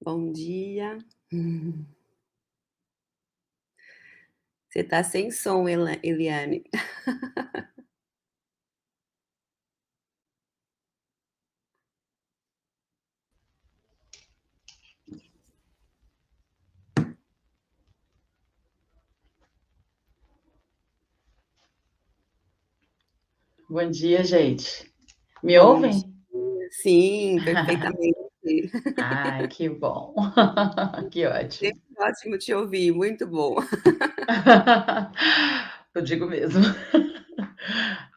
Bom dia. Você tá sem som, Eliane. Bom dia, gente. Me Bom dia. ouvem? Sim, perfeitamente. Ai, que bom. Que ótimo. Sempre ótimo te ouvir, muito bom. Eu digo mesmo.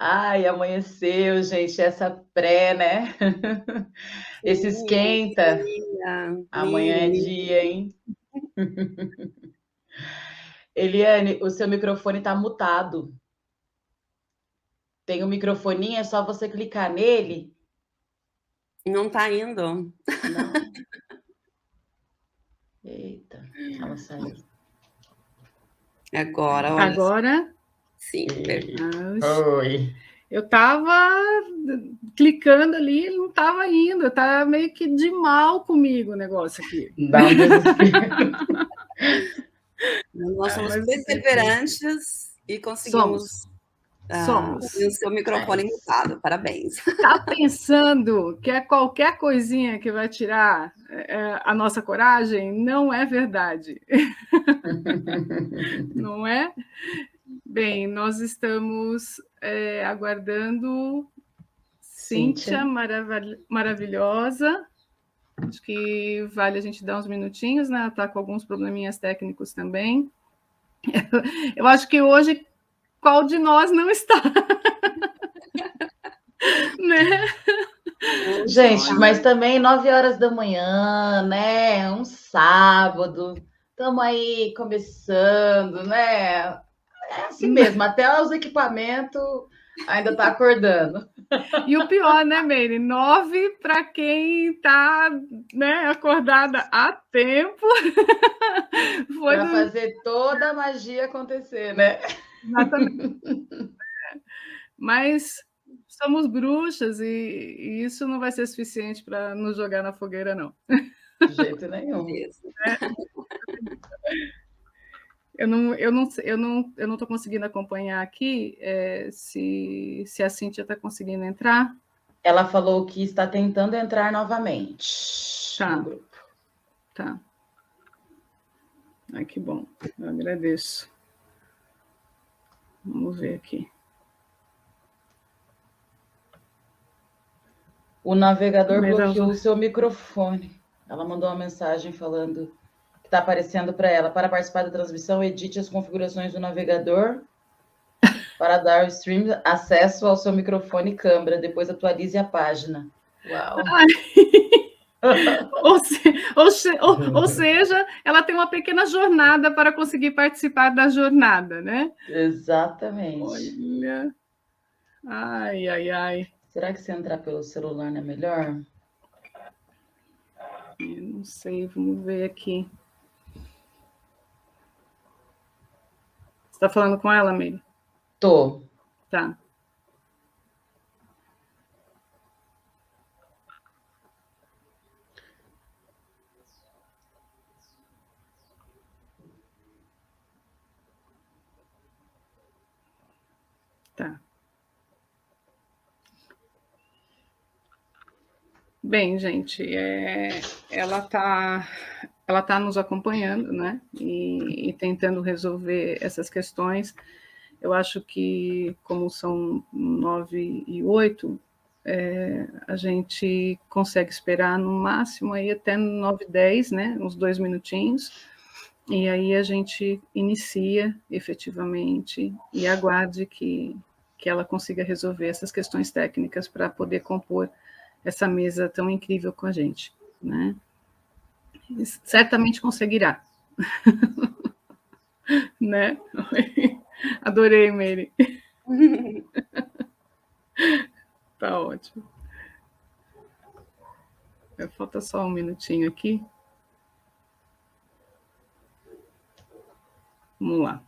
Ai, amanheceu, gente, essa pré, né? Esse Sim, bom esquenta. dia. Amanhã é dia, hein? Eliane, o seu microfone tá mutado. Tem um microfoninho, é só você clicar nele. Não tá indo. Não. Eita, ela saiu. Agora, olha só. Agora, Sim, perfeito. Oi. eu estava clicando ali, ele não estava indo, tá meio que de mal comigo o negócio aqui. Dá um desespero. Nós somos Mas perseverantes e conseguimos, somos, ouvir o somos. seu microfone mutado. Parabéns. Tá pensando que é qualquer coisinha que vai tirar a nossa coragem? Não é verdade. Não é? Bem, nós estamos aguardando Cíntia Cíntia. maravilhosa. Acho que vale a gente dar uns minutinhos, né? Ela está com alguns probleminhas técnicos também. Eu acho que hoje, qual de nós não está? Né? Gente, Tá. mas também 9 horas da manhã, né? Um sábado. Estamos aí começando, né? É assim mesmo, até os equipamentos ainda tá acordando. E o pior, né, Meire? 9 para quem está, né, acordada há tempo. Foi Para do... fazer toda a magia acontecer, né? Exatamente. Mas somos bruxas e isso não vai ser suficiente para nos jogar na fogueira, não. De jeito nenhum. Beleza. Eu não estou conseguindo acompanhar aqui se a Cíntia está conseguindo entrar. Ela falou que está tentando entrar novamente no grupo. Tá. Ai, que bom. Eu agradeço. Vamos ver aqui. O navegador Mas bloqueou o seu microfone. Ela mandou uma mensagem falando que está aparecendo para ela. Para participar da transmissão, edite as configurações do navegador para dar ao stream acesso ao seu microfone e câmera. Depois atualize a página. Uau! Ou seja, ela tem uma pequena jornada para conseguir participar da jornada, né? Exatamente. Olha. Ai, ai, ai. Será que se entrar pelo celular não é melhor? Eu não sei, vamos ver aqui. Você está falando com ela, Meire? Tô. Tá. Tá. Bem, gente, ela tá nos acompanhando, né? E tentando resolver essas questões. Eu acho que, como são 9h08, a gente consegue esperar no máximo aí até 9h10, né? Uns 2 minutinhos. E aí a gente inicia efetivamente e aguarde que ela consiga resolver essas questões técnicas para poder compor essa mesa tão incrível com a gente, né? E certamente conseguirá. Né? Adorei, Meire. Tá ótimo. Falta só um minutinho aqui. Vamos lá.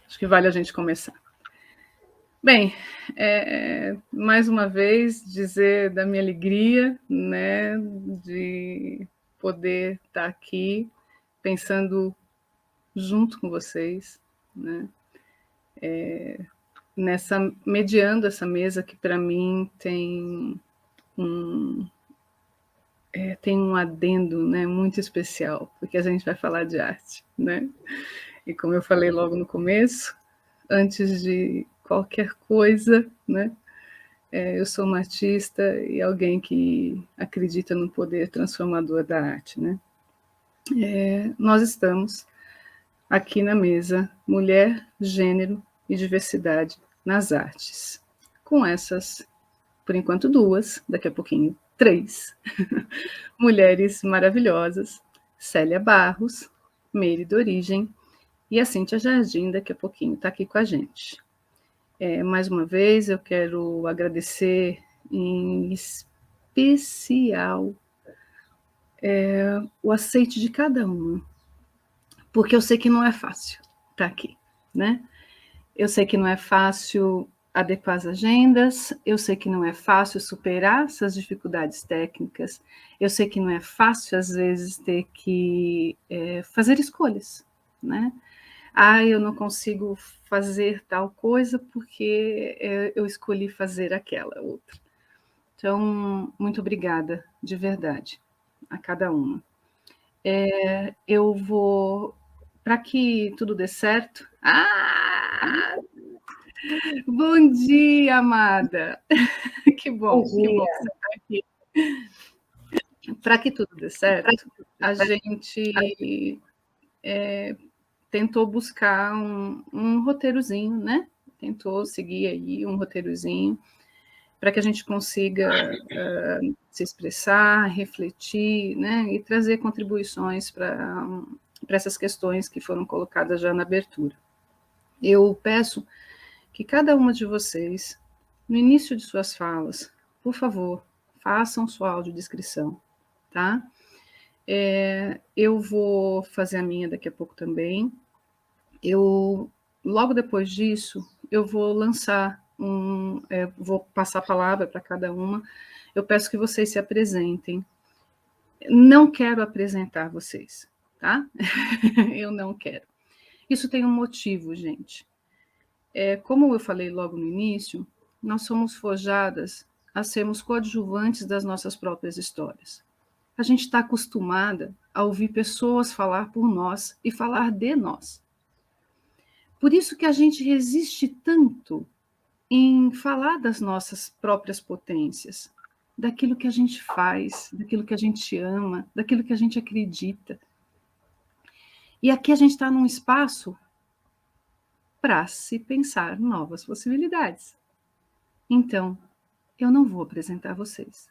Acho que vale a gente começar. Bem, mais uma vez dizer da minha alegria, né, de poder estar aqui pensando junto com vocês, né? Mediando essa mesa que para mim tem um adendo, né, muito especial, porque a gente vai falar de arte, né? E como eu falei logo no começo, antes de qualquer coisa, né, eu sou uma artista e alguém que acredita no poder transformador da arte, né? Nós estamos aqui na mesa Mulher, Gênero e Diversidade nas Artes, com essas, por enquanto, 2, daqui a pouquinho 3, mulheres maravilhosas, Célia Barros, Meire Dorigem, e a Cíntia Jardim, daqui a pouquinho, está aqui com a gente. Mais uma vez, eu quero agradecer em especial o aceite de cada uma, porque eu sei que não é fácil estar aqui, né? Eu sei que não é fácil adequar as agendas, eu sei que não é fácil superar essas dificuldades técnicas, eu sei que não é fácil, às vezes, ter que fazer escolhas, né? Eu não consigo fazer tal coisa porque eu escolhi fazer aquela outra. Então, muito obrigada, de verdade, a cada uma. Eu vou, para que tudo dê certo. Bom dia, amada! Que bom que você está aqui. Para que tudo dê certo, a gente tentou buscar um roteirozinho, né? Tentou seguir aí um roteirozinho para que a gente consiga se expressar, refletir, né? E trazer contribuições para essas questões que foram colocadas já na abertura. Eu peço que cada uma de vocês, no início de suas falas, por favor, façam sua audiodescrição, tá? Eu vou fazer a minha daqui a pouco também. Logo depois disso, eu vou lançar vou passar a palavra para cada uma. Eu peço que vocês se apresentem. Não quero apresentar vocês, tá? Eu não quero. Isso tem um motivo, gente. Como eu falei logo no início, nós somos forjadas a sermos coadjuvantes das nossas próprias histórias. A gente está acostumada a ouvir pessoas falar por nós e falar de nós. Por isso que a gente resiste tanto em falar das nossas próprias potências, daquilo que a gente faz, daquilo que a gente ama, daquilo que a gente acredita. E aqui a gente está num espaço para se pensar novas possibilidades. Então, eu não vou apresentar vocês.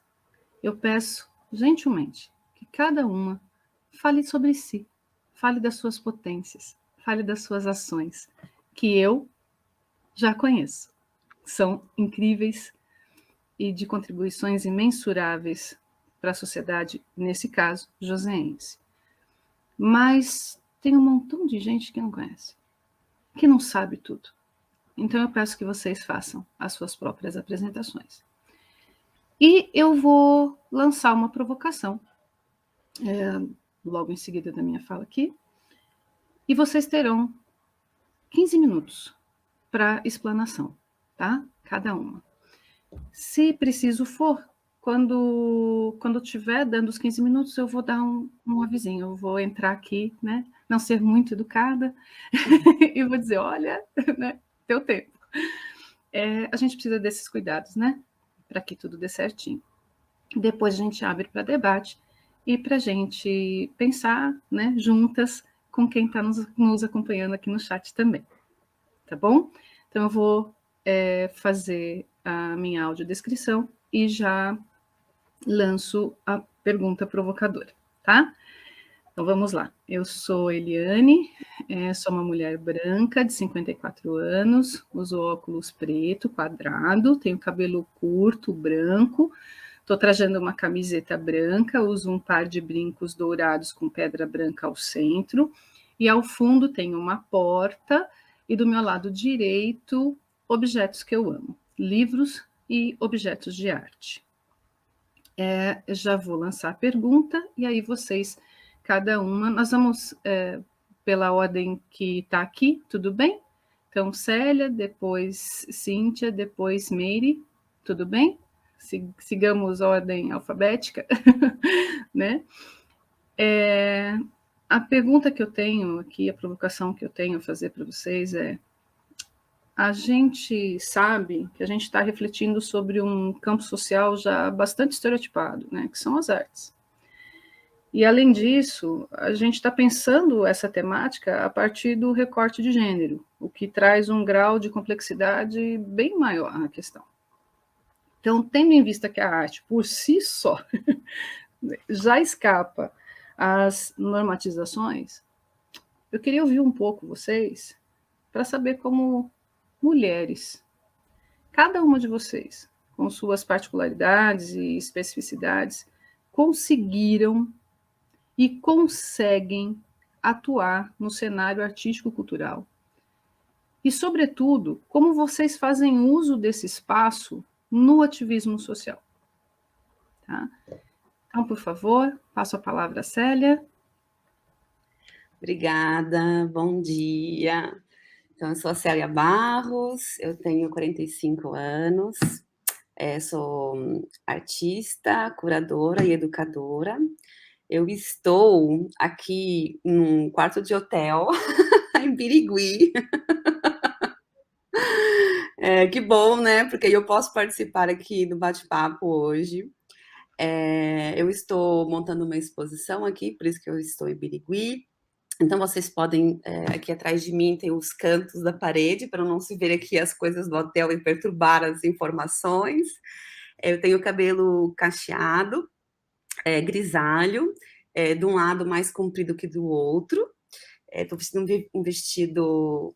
Eu peço, gentilmente, que cada uma fale sobre si, fale das suas potências, fale das suas ações, que eu já conheço. São incríveis e de contribuições imensuráveis para a sociedade, nesse caso, joseense. Mas tem um montão de gente que não conhece, que não sabe tudo. Então eu peço que vocês façam as suas próprias apresentações. E eu vou lançar uma provocação, logo em seguida da minha fala aqui, e vocês terão 15 minutos para explanação, tá? Cada uma. Se preciso for, quando estiver dando os 15 minutos, eu vou dar um avisinho, eu vou entrar aqui, né? Não ser muito educada, e vou dizer, olha, né? Deu tempo. A gente precisa desses cuidados, né? Para que tudo dê certinho. Depois a gente abre para debate e para a gente pensar, né, juntas com quem está nos acompanhando aqui no chat também, tá bom? Então eu vou fazer a minha audiodescrição e já lanço a pergunta provocadora, tá? Então vamos lá. Eu sou Eliane, sou uma mulher branca de 54 anos, uso óculos preto, quadrado, tenho cabelo curto, branco, estou trajando uma camiseta branca, uso um par de brincos dourados com pedra branca ao centro, e ao fundo tem uma porta, e do meu lado direito, objetos que eu amo, livros e objetos de arte. Já vou lançar a pergunta, e aí vocês, cada uma, nós vamos pela ordem que está aqui, tudo bem? Então, Célia, depois Cíntia, depois Meire, tudo bem? Sigamos a ordem alfabética, né? A pergunta que eu tenho aqui, a provocação que eu tenho a fazer para vocês a gente sabe que a gente está refletindo sobre um campo social já bastante estereotipado, né, que são as artes. E, além disso, a gente está pensando essa temática a partir do recorte de gênero, o que traz um grau de complexidade bem maior na questão. Então, tendo em vista que a arte, por si só, já escapa às normatizações, eu queria ouvir um pouco vocês para saber como mulheres, cada uma de vocês, com suas particularidades e especificidades, conseguiram e conseguem atuar no cenário artístico-cultural. E, sobretudo, como vocês fazem uso desse espaço no ativismo social. Tá? Então, por favor, passo a palavra à Célia. Obrigada, bom dia. Então, eu sou a Célia Barros, eu tenho 45 anos, sou artista, curadora e educadora. Eu estou aqui num quarto de hotel, em Birigui. Que bom, né? Porque eu posso participar aqui do bate-papo hoje. Eu estou montando uma exposição aqui, por isso que eu estou em Birigui. Então, vocês podem, aqui atrás de mim tem os cantos da parede, para não se ver aqui as coisas do hotel e perturbar as informações. Eu tenho cabelo cacheado, grisalho, de um lado mais comprido que do outro. Estou vestindo um vestido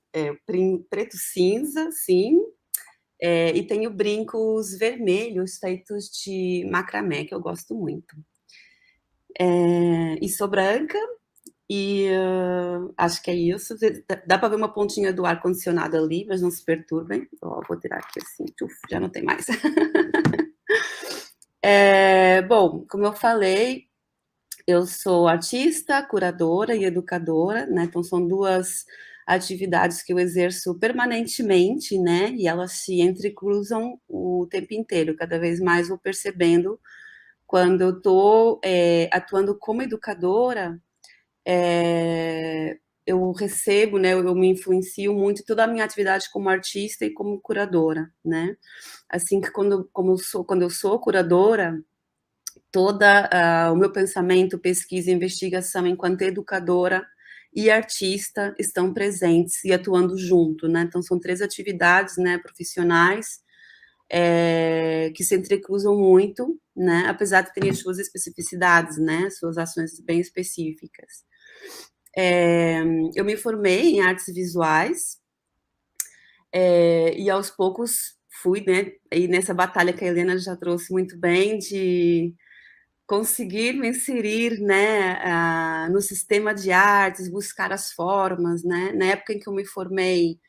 preto cinza, sim, e tenho brincos vermelhos feitos de macramé, que eu gosto muito. E sou branca, e acho que é isso. Dá para ver uma pontinha do ar-condicionado ali, mas não se perturbem. Vou tirar aqui assim, já não tem mais. Bom, como eu falei, eu sou artista, curadora e educadora, né? Então são duas atividades que eu exerço permanentemente, né? E elas se entrecruzam o tempo inteiro. Cada vez mais vou percebendo quando eu estou atuando como educadora, eu recebo, né? Eu me influencio muito em toda a minha atividade como artista e como curadora, né? Assim que quando eu sou curadora, o meu pensamento, pesquisa e investigação enquanto educadora e artista estão presentes e atuando junto, né? Então, são 3 atividades, né, profissionais, que se entrecruzam muito, né? Apesar de terem as suas especificidades, né? Suas ações bem específicas. Eu me formei em artes visuais, e aos poucos fui, né? E nessa batalha que a Helena já trouxe muito bem, de conseguir me inserir, né, no sistema de artes, buscar as formas, né? Na época em que eu me formei,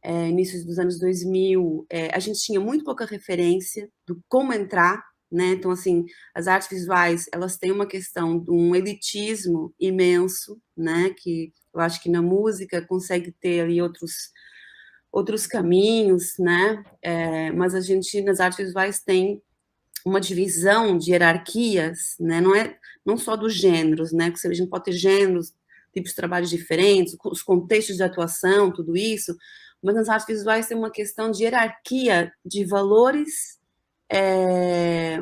início dos anos 2000, a gente tinha muito pouca referência do como entrar, né? Então, assim, as artes visuais, elas têm uma questão de um elitismo imenso, né? Que eu acho que na música consegue ter ali outros caminhos, né? Mas a gente, nas artes visuais, tem uma divisão de hierarquias, né? Não só dos gêneros, né? Porque a gente pode ter gêneros, tipos de trabalhos diferentes, os contextos de atuação, tudo isso, mas nas artes visuais tem uma questão de hierarquia de valores,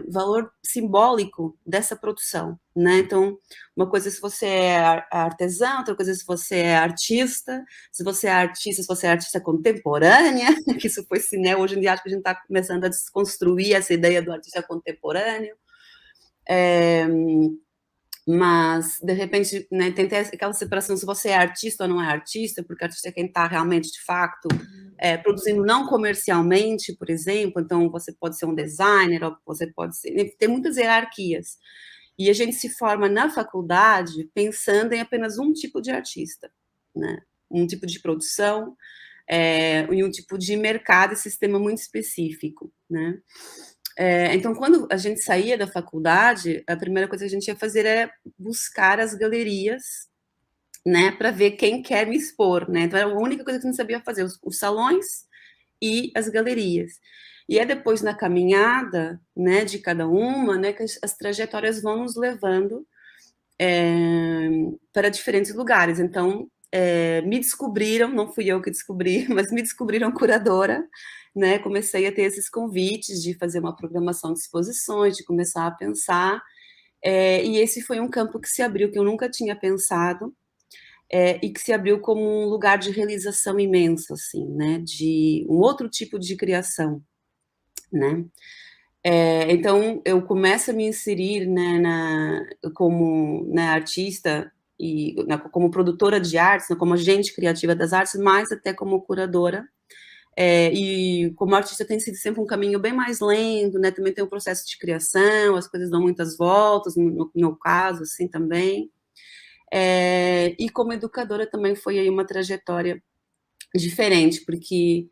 valor simbólico dessa produção, né? Então, uma coisa é se você é artesão, outra coisa é se você é artista, se você é artista contemporânea, que isso foi né? Hoje em dia acho que a gente está começando a desconstruir essa ideia do artista contemporâneo, mas, de repente, né, tem aquela separação se você é artista ou não é artista, porque artista é quem está realmente, de fato, produzindo não comercialmente, por exemplo, então você pode ser um designer, ou você pode ser... Tem muitas hierarquias. E a gente se forma na faculdade pensando em apenas um tipo de artista, né? Um tipo de produção, e um tipo de mercado e sistema muito específico, né? Então, quando a gente saía da faculdade, a primeira coisa que a gente ia fazer era buscar as galerias, né, para ver quem quer me expor, né? Então, era a única coisa que a gente sabia fazer, os salões e as galerias. E é depois na caminhada, né, de cada uma, né, que as trajetórias vão nos levando para diferentes lugares. Então, me descobriram, não fui eu que descobri, mas me descobriram curadora, né? Comecei a ter esses convites de fazer uma programação de exposições, de começar a pensar, e esse foi um campo que se abriu, que eu nunca tinha pensado, e que se abriu como um lugar de realização imensa, assim, né? De um outro tipo de criação, né? Então, eu começo a me inserir, né, como, né, artista e como produtora de artes, né, como agente criativa das artes, mas até como curadora. E como artista tem sido sempre um caminho bem mais lento, né? Também tem um processo de criação, as coisas dão muitas voltas, no meu caso, assim, também. E como educadora também foi aí uma trajetória diferente, porque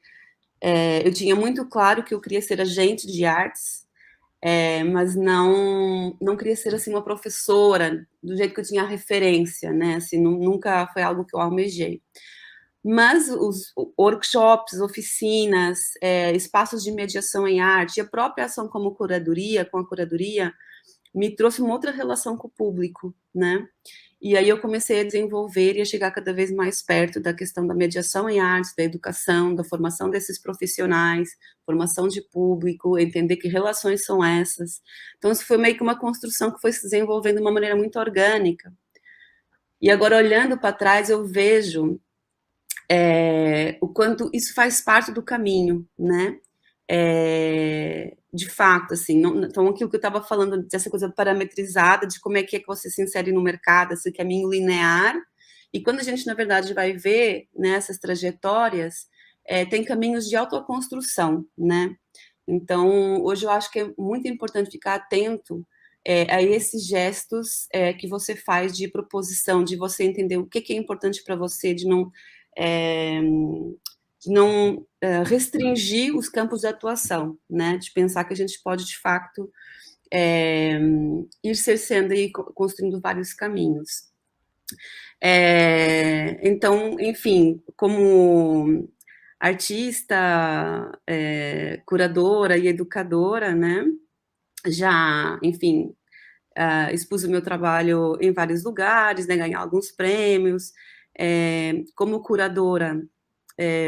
eu tinha muito claro que eu queria ser agente de artes, mas não queria ser assim uma professora do jeito que eu tinha referência, né? Assim, nunca foi algo que eu almejei. Mas os workshops, oficinas, espaços de mediação em arte, e a própria ação como curadoria, com a curadoria, me trouxe uma outra relação com o público, né? E aí eu comecei a desenvolver e a chegar cada vez mais perto da questão da mediação em artes, da educação, da formação desses profissionais, formação de público, entender que relações são essas. Então, isso foi meio que uma construção que foi se desenvolvendo de uma maneira muito orgânica. E agora, olhando para trás, eu vejo o quanto isso faz parte do caminho, né? De fato, assim, então aquilo que eu estava falando, dessa coisa parametrizada, de como é que você se insere no mercado, esse caminho linear, e quando a gente, na verdade, vai ver, né, essas trajetórias, tem caminhos de autoconstrução, né? Então, hoje eu acho que é muito importante ficar atento a esses gestos que você faz de proposição, de você entender o que é importante para você, de não restringir os campos de atuação, né? De pensar que a gente pode, de fato, ir cerceando e construindo vários caminhos. Então, enfim, como artista, curadora e educadora, né? Já, enfim, expus o meu trabalho em vários lugares, né? Ganhar alguns prêmios. Como curadora,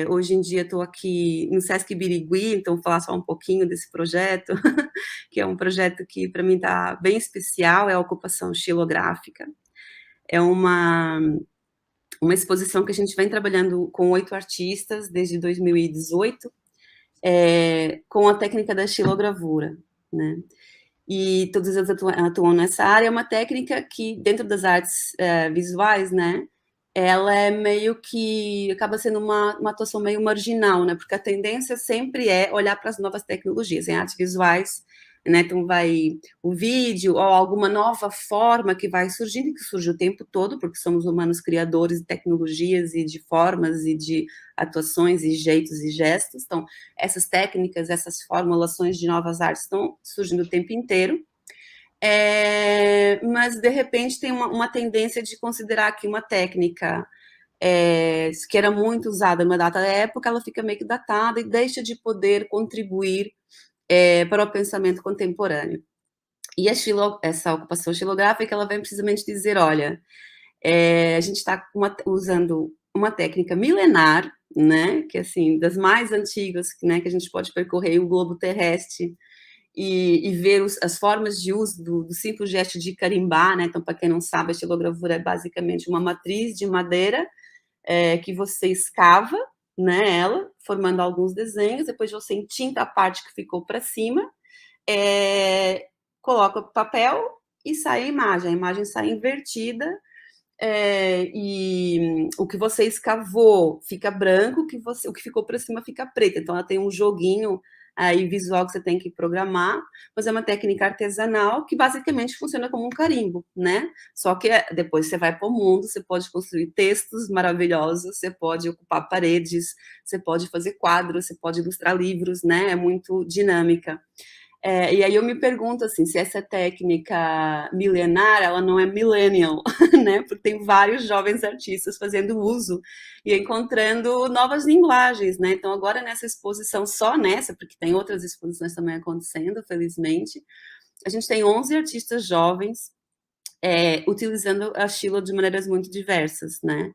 hoje em dia estou aqui no Sesc Birigui, então vou falar só um pouquinho desse projeto, que é um projeto que para mim está bem especial, é a ocupação xilográfica. É uma exposição que a gente vem trabalhando com 8 artistas desde 2018, com a técnica da xilogravura, né? E todos eles atuam nessa área. É uma técnica que, dentro das artes visuais, né, ela é meio que acaba sendo uma atuação meio marginal, né? Porque a tendência sempre é olhar para as novas tecnologias em artes visuais, né? Então vai o vídeo ou alguma nova forma que vai surgindo e que surge o tempo todo, porque somos humanos criadores de tecnologias e de formas e de atuações e jeitos e gestos. Então, essas técnicas, essas formulações de novas artes estão surgindo o tempo inteiro. Mas, de repente, tem uma tendência de considerar que uma técnica que era muito usada numa data época, ela fica meio que datada e deixa de poder contribuir para o pensamento contemporâneo. E essa ocupação xilográfica, ela vem precisamente dizer, olha, a gente está usando uma técnica milenar, né, que assim, das mais antigas, né, que a gente pode percorrer o globo terrestre e ver as formas de uso do simples gesto de carimbar, né? Então, para quem não sabe, a xilogravura é basicamente uma matriz de madeira que você escava, né, ela, formando alguns desenhos, depois você entinta a parte que ficou para cima, coloca o papel e sai a imagem sai invertida, e o que você escavou fica branco, o que ficou para cima fica preto. Então, ela tem um joguinho aí visual que você tem que programar, mas é uma técnica artesanal que basicamente funciona como um carimbo, né? Só que depois você vai para o mundo, você pode construir textos maravilhosos, você pode ocupar paredes, você pode fazer quadros, você pode ilustrar livros, né? É muito dinâmica. E aí eu me pergunto, assim, se essa técnica milenar, ela não é millennial, né? Porque tem vários jovens artistas fazendo uso e encontrando novas linguagens, né? Então, agora nessa exposição, só nessa, porque tem outras exposições também acontecendo, felizmente, a gente tem 11 artistas jovens utilizando a Shilo de maneiras muito diversas, né?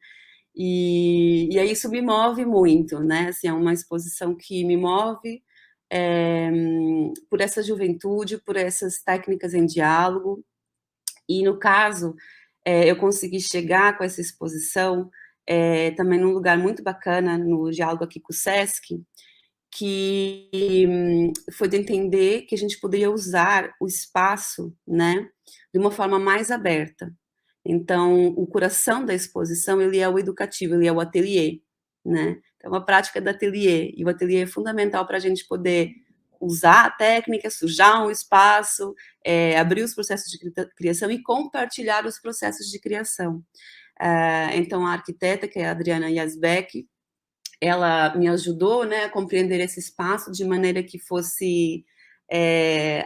E aí isso me move muito, né? Assim, é uma exposição que me move por essa juventude, por essas técnicas em diálogo. E, no caso, eu consegui chegar com essa exposição também num lugar muito bacana, no diálogo aqui com o Sesc, que foi de entender que a gente poderia usar o espaço, né, de uma forma mais aberta. Então, o coração da exposição, ele é o educativo, ele é o ateliê, né? Então, a prática do ateliê, e o ateliê é fundamental para a gente poder usar a técnica, sujar um espaço, abrir os processos de criação e compartilhar os processos de criação. Então, a arquiteta, que é a Adriana Yazbek, ela me ajudou, né, a compreender esse espaço de maneira que fosse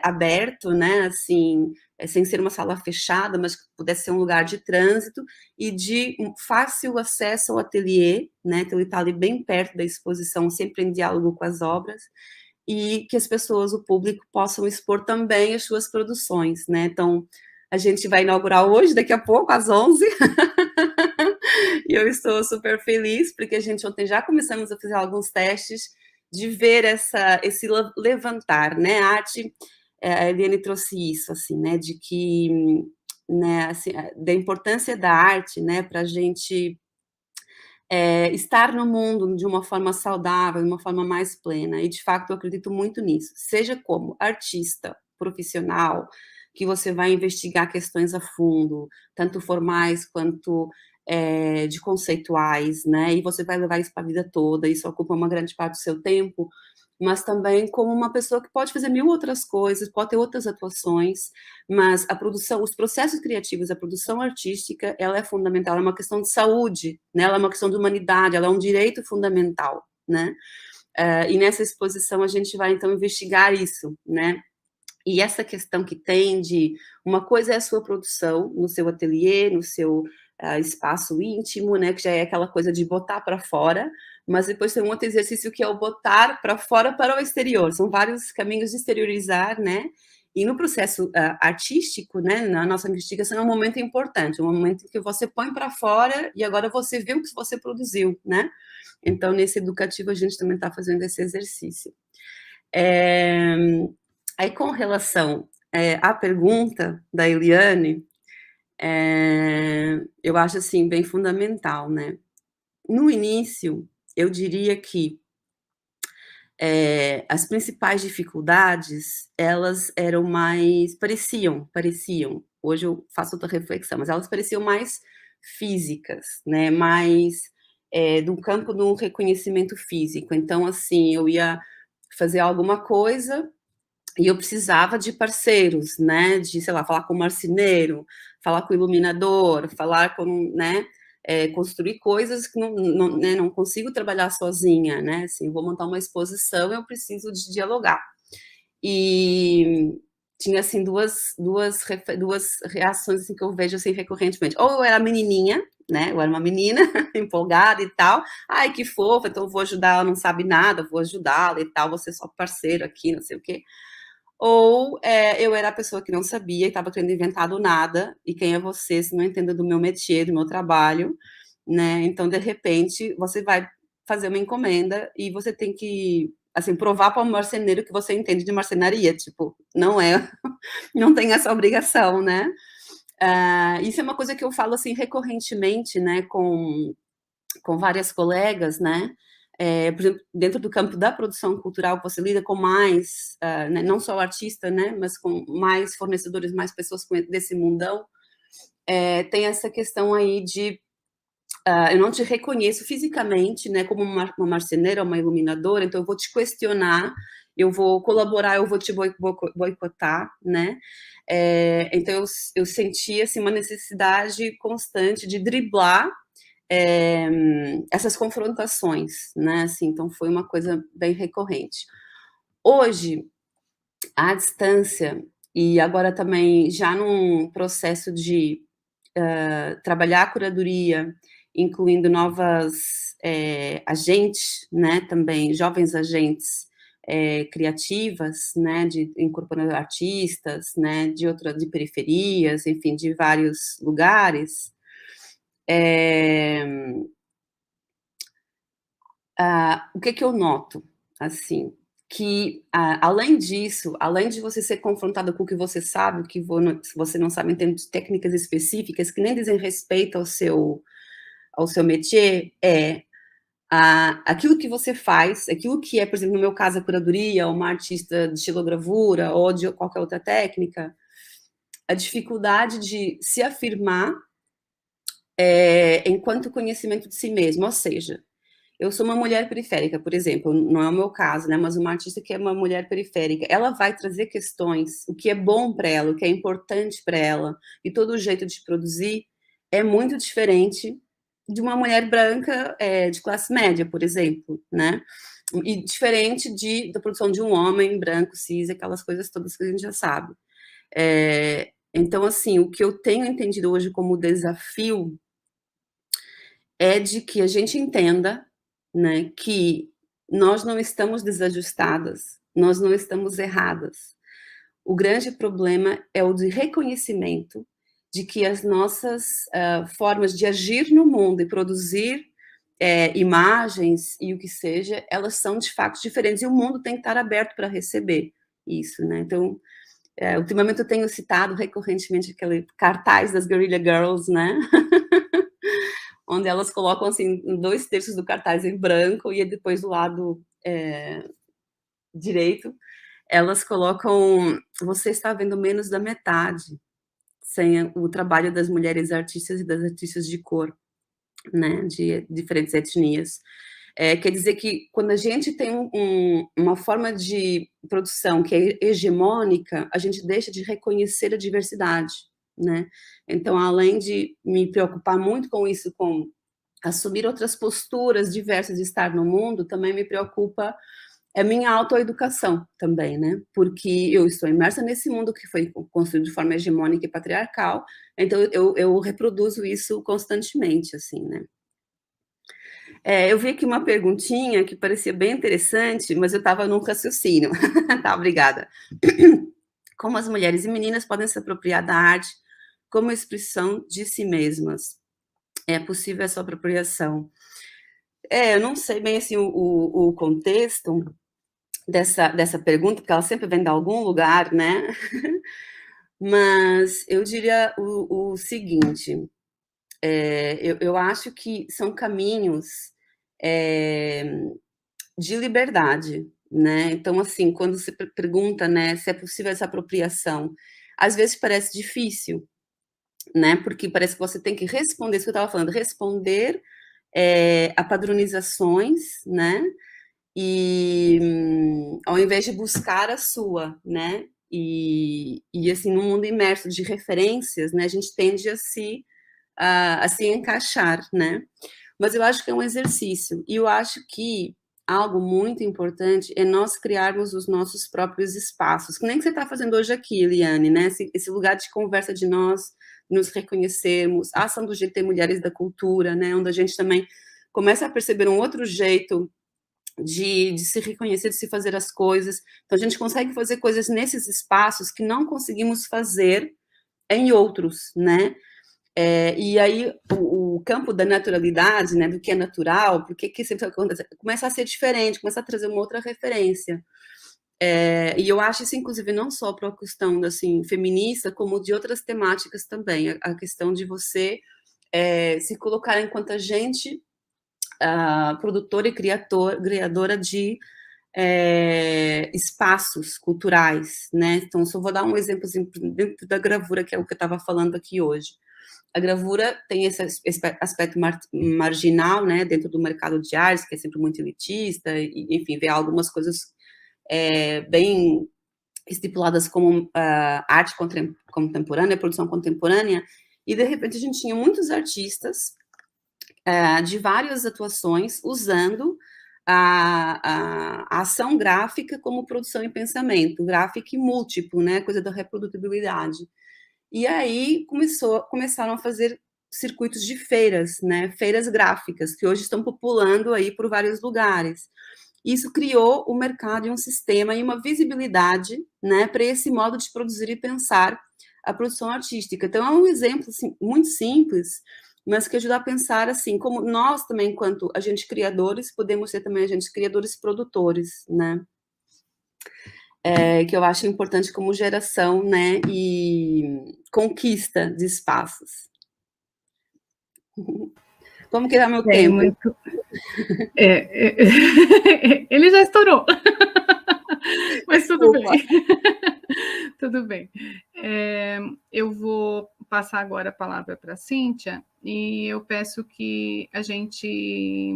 aberto, né, assim, sem ser uma sala fechada, mas que pudesse ser um lugar de trânsito e de fácil acesso ao ateliê, né, então ele está ali bem perto da exposição, sempre em diálogo com as obras, e que as pessoas, o público, possam expor também as suas produções, né, então a gente vai inaugurar hoje, daqui a pouco, às 11, e eu estou super feliz, porque a gente ontem já começamos a fazer alguns testes de ver esse levantar, né, a arte, a Eliane trouxe isso, assim, né, de que, né, assim, da importância da arte, né, para a gente estar no mundo de uma forma saudável, de uma forma mais plena, e de fato eu acredito muito nisso, seja como artista, profissional, que você vai investigar questões a fundo, tanto formais quanto de conceituais, né, e você vai levar isso para a vida toda, isso ocupa uma grande parte do seu tempo, mas também como uma pessoa que pode fazer 1000 outras coisas, pode ter outras atuações, mas a produção, os processos criativos, a produção artística, ela é fundamental, é uma questão de saúde, né? Ela é uma questão de humanidade, ela é um direito fundamental, né? E nessa exposição a gente vai, então, investigar isso, né? E essa questão que tem de, uma coisa é a sua produção, no seu ateliê, no seu espaço íntimo, né, que já é aquela coisa de botar para fora, mas depois tem um outro exercício que é o botar para fora para o exterior, são vários caminhos de exteriorizar, né, e no processo artístico, né, na nossa investigação é um momento importante, um momento que você põe para fora e agora você vê o que você produziu, né, então nesse educativo a gente também está fazendo esse exercício. Aí, com relação à pergunta da Eliane, eu acho, assim, bem fundamental, né. No início, eu diria que as principais dificuldades, elas eram mais pareciam, hoje eu faço outra reflexão, mas elas pareciam mais físicas, né, mais do campo do reconhecimento físico. Então, assim, eu ia fazer alguma coisa e eu precisava de parceiros, né, de, sei lá, falar com o marceneiro, falar com o iluminador, falar com, né, construir coisas que né, não consigo trabalhar sozinha, né, assim, vou montar uma exposição, eu preciso de dialogar. E tinha, assim, duas reações, assim, que eu vejo, assim, recorrentemente. Ou eu era menininha, né, eu era uma menina empolgada e tal, ai, que fofa, então eu vou ajudar, ela não sabe nada, vou ajudá-la e tal, vou ser só parceiro aqui, não sei o quê. Ou eu era a pessoa que não sabia e estava querendo inventar do nada, e quem é você se não entende do meu métier, do meu trabalho, né? Então, de repente, você vai fazer uma encomenda e você tem que, assim, provar para o marceneiro que você entende de marcenaria, tipo, não é, não tem essa obrigação, né? Isso é uma coisa que eu falo, assim, recorrentemente, né, com várias colegas, né? Por exemplo, dentro do campo da produção cultural, você lida com mais, né, não só o artista, né, mas com mais fornecedores, mais pessoas desse mundão, tem essa questão aí de eu não te reconheço fisicamente, né, como uma marceneira, uma iluminadora, então eu vou te questionar, eu vou colaborar, eu vou te boicotar, né? Então eu senti, assim, uma necessidade constante de driblar essas confrontações, né? Assim, então foi uma coisa bem recorrente. Hoje, à distância, e agora também já num processo de trabalhar a curadoria, incluindo novas agentes, né, também jovens agentes criativas, né, incorporando artistas, né, de periferias, enfim, de vários lugares. O que eu noto, assim, que além disso, além de você ser confrontado com o que você sabe, o que você não sabe em termos de técnicas específicas, que nem dizem respeito ao seu métier, aquilo que você faz, aquilo que é, por exemplo, no meu caso, a curadoria, uma artista de xilogravura ou de qualquer outra técnica, a dificuldade de se afirmar enquanto conhecimento de si mesmo, ou seja, eu sou uma mulher periférica, por exemplo, não é o meu caso, né, mas uma artista que é uma mulher periférica, ela vai trazer questões, o que é bom para ela, o que é importante para ela, e todo o jeito de produzir é muito diferente de uma mulher branca de classe média, por exemplo, né, e diferente da produção de um homem branco, cis, aquelas coisas todas que a gente já sabe. Então, assim, o que eu tenho entendido hoje como desafio é de que a gente entenda, né, que nós não estamos desajustadas, nós não estamos erradas. O grande problema é o de reconhecimento de que as nossas formas de agir no mundo e produzir imagens e o que seja, elas são de fato diferentes e o mundo tem que estar aberto para receber isso, né? Então, ultimamente eu tenho citado recorrentemente aquele cartaz das Guerrilla Girls, né? Onde elas colocam, assim, 2/3 do cartaz em branco e depois do lado direito, elas colocam: você está vendo menos da metade sem o trabalho das mulheres artistas e das artistas de cor, né, de diferentes etnias. Quer dizer que quando a gente tem uma forma de produção que é hegemônica, a gente deixa de reconhecer a diversidade, né? Então, além de me preocupar muito com isso, com assumir outras posturas diversas de estar no mundo, também me preocupa a minha autoeducação também, né? Porque eu estou imersa nesse mundo que foi construído de forma hegemônica e patriarcal, então eu reproduzo isso constantemente, assim, né? Eu vi aqui uma perguntinha que parecia bem interessante, mas eu estava num raciocínio. Tá, obrigada. Como as mulheres e meninas podem se apropriar da arte como expressão de si mesmas? É possível essa apropriação? Eu não sei bem assim, o contexto dessa pergunta, porque ela sempre vem de algum lugar, né? Mas eu diria o seguinte: eu acho que são caminhos de liberdade, né? Então, assim, quando você pergunta, né, se é possível essa apropriação, às vezes parece difícil, né? Porque parece que você tem que responder, isso que eu estava falando, responder a padronizações, né? E ao invés de buscar a sua, né? E assim, num mundo imerso de referências, né? A gente tende a se encaixar, né? Mas eu acho que é um exercício. E eu acho que algo muito importante é nós criarmos os nossos próprios espaços, que nem que você está fazendo hoje aqui, Eliane, né? Esse lugar de conversa de nós nos reconhecermos, a ação do GT Mulheres da Cultura, né? Onde a gente também começa a perceber um outro jeito de se reconhecer, de se fazer as coisas. Então, a gente consegue fazer coisas nesses espaços que não conseguimos fazer em outros, né? E aí, o campo da naturalidade, né, do que é natural, por que sempre acontece, começa a ser diferente, começa a trazer uma outra referência. E eu acho isso, inclusive, não só para a questão assim, feminista, como de outras temáticas também. A questão de você se colocar enquanto agente produtora e criadora de espaços culturais, né? Então, só vou dar um exemplo assim, dentro da gravura, que é o que eu estava falando aqui hoje. A gravura tem esse aspecto marginal, né, dentro do mercado de artes, que é sempre muito elitista, e, enfim, vê algumas coisas bem estipuladas como arte contemporânea, produção contemporânea, e de repente a gente tinha muitos artistas de várias atuações usando a ação gráfica como produção em pensamento, gráfico e múltiplo, né, coisa da reprodutibilidade. E aí começaram a fazer circuitos de feiras, né, feiras gráficas, que hoje estão populando aí por vários lugares. Isso criou o mercado e um sistema e uma visibilidade, né, para esse modo de produzir e pensar a produção artística. Então, é um exemplo assim, muito simples, mas que ajuda a pensar assim, como nós também, enquanto agentes criadores, podemos ser também agentes criadores produtores, né? Que eu acho importante como geração, né, e conquista de espaços. Como que tá meu tempo? Muito... Ele já estourou. Mas tudo bem. Tudo bem. Eu vou passar agora a palavra para a Cíntia e eu peço que a gente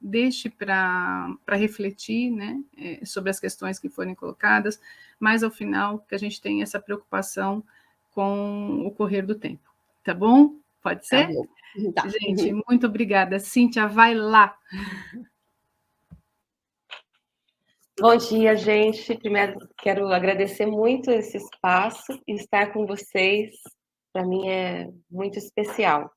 deixe para refletir, né, sobre as questões que forem colocadas, mas ao final que a gente tenha essa preocupação com o correr do tempo. Tá bom? Pode ser? Tá bom. Tá. Gente, muito obrigada. Cíntia, vai lá. Bom dia, gente. Primeiro, quero agradecer muito esse espaço e estar com vocês. Para mim é muito especial.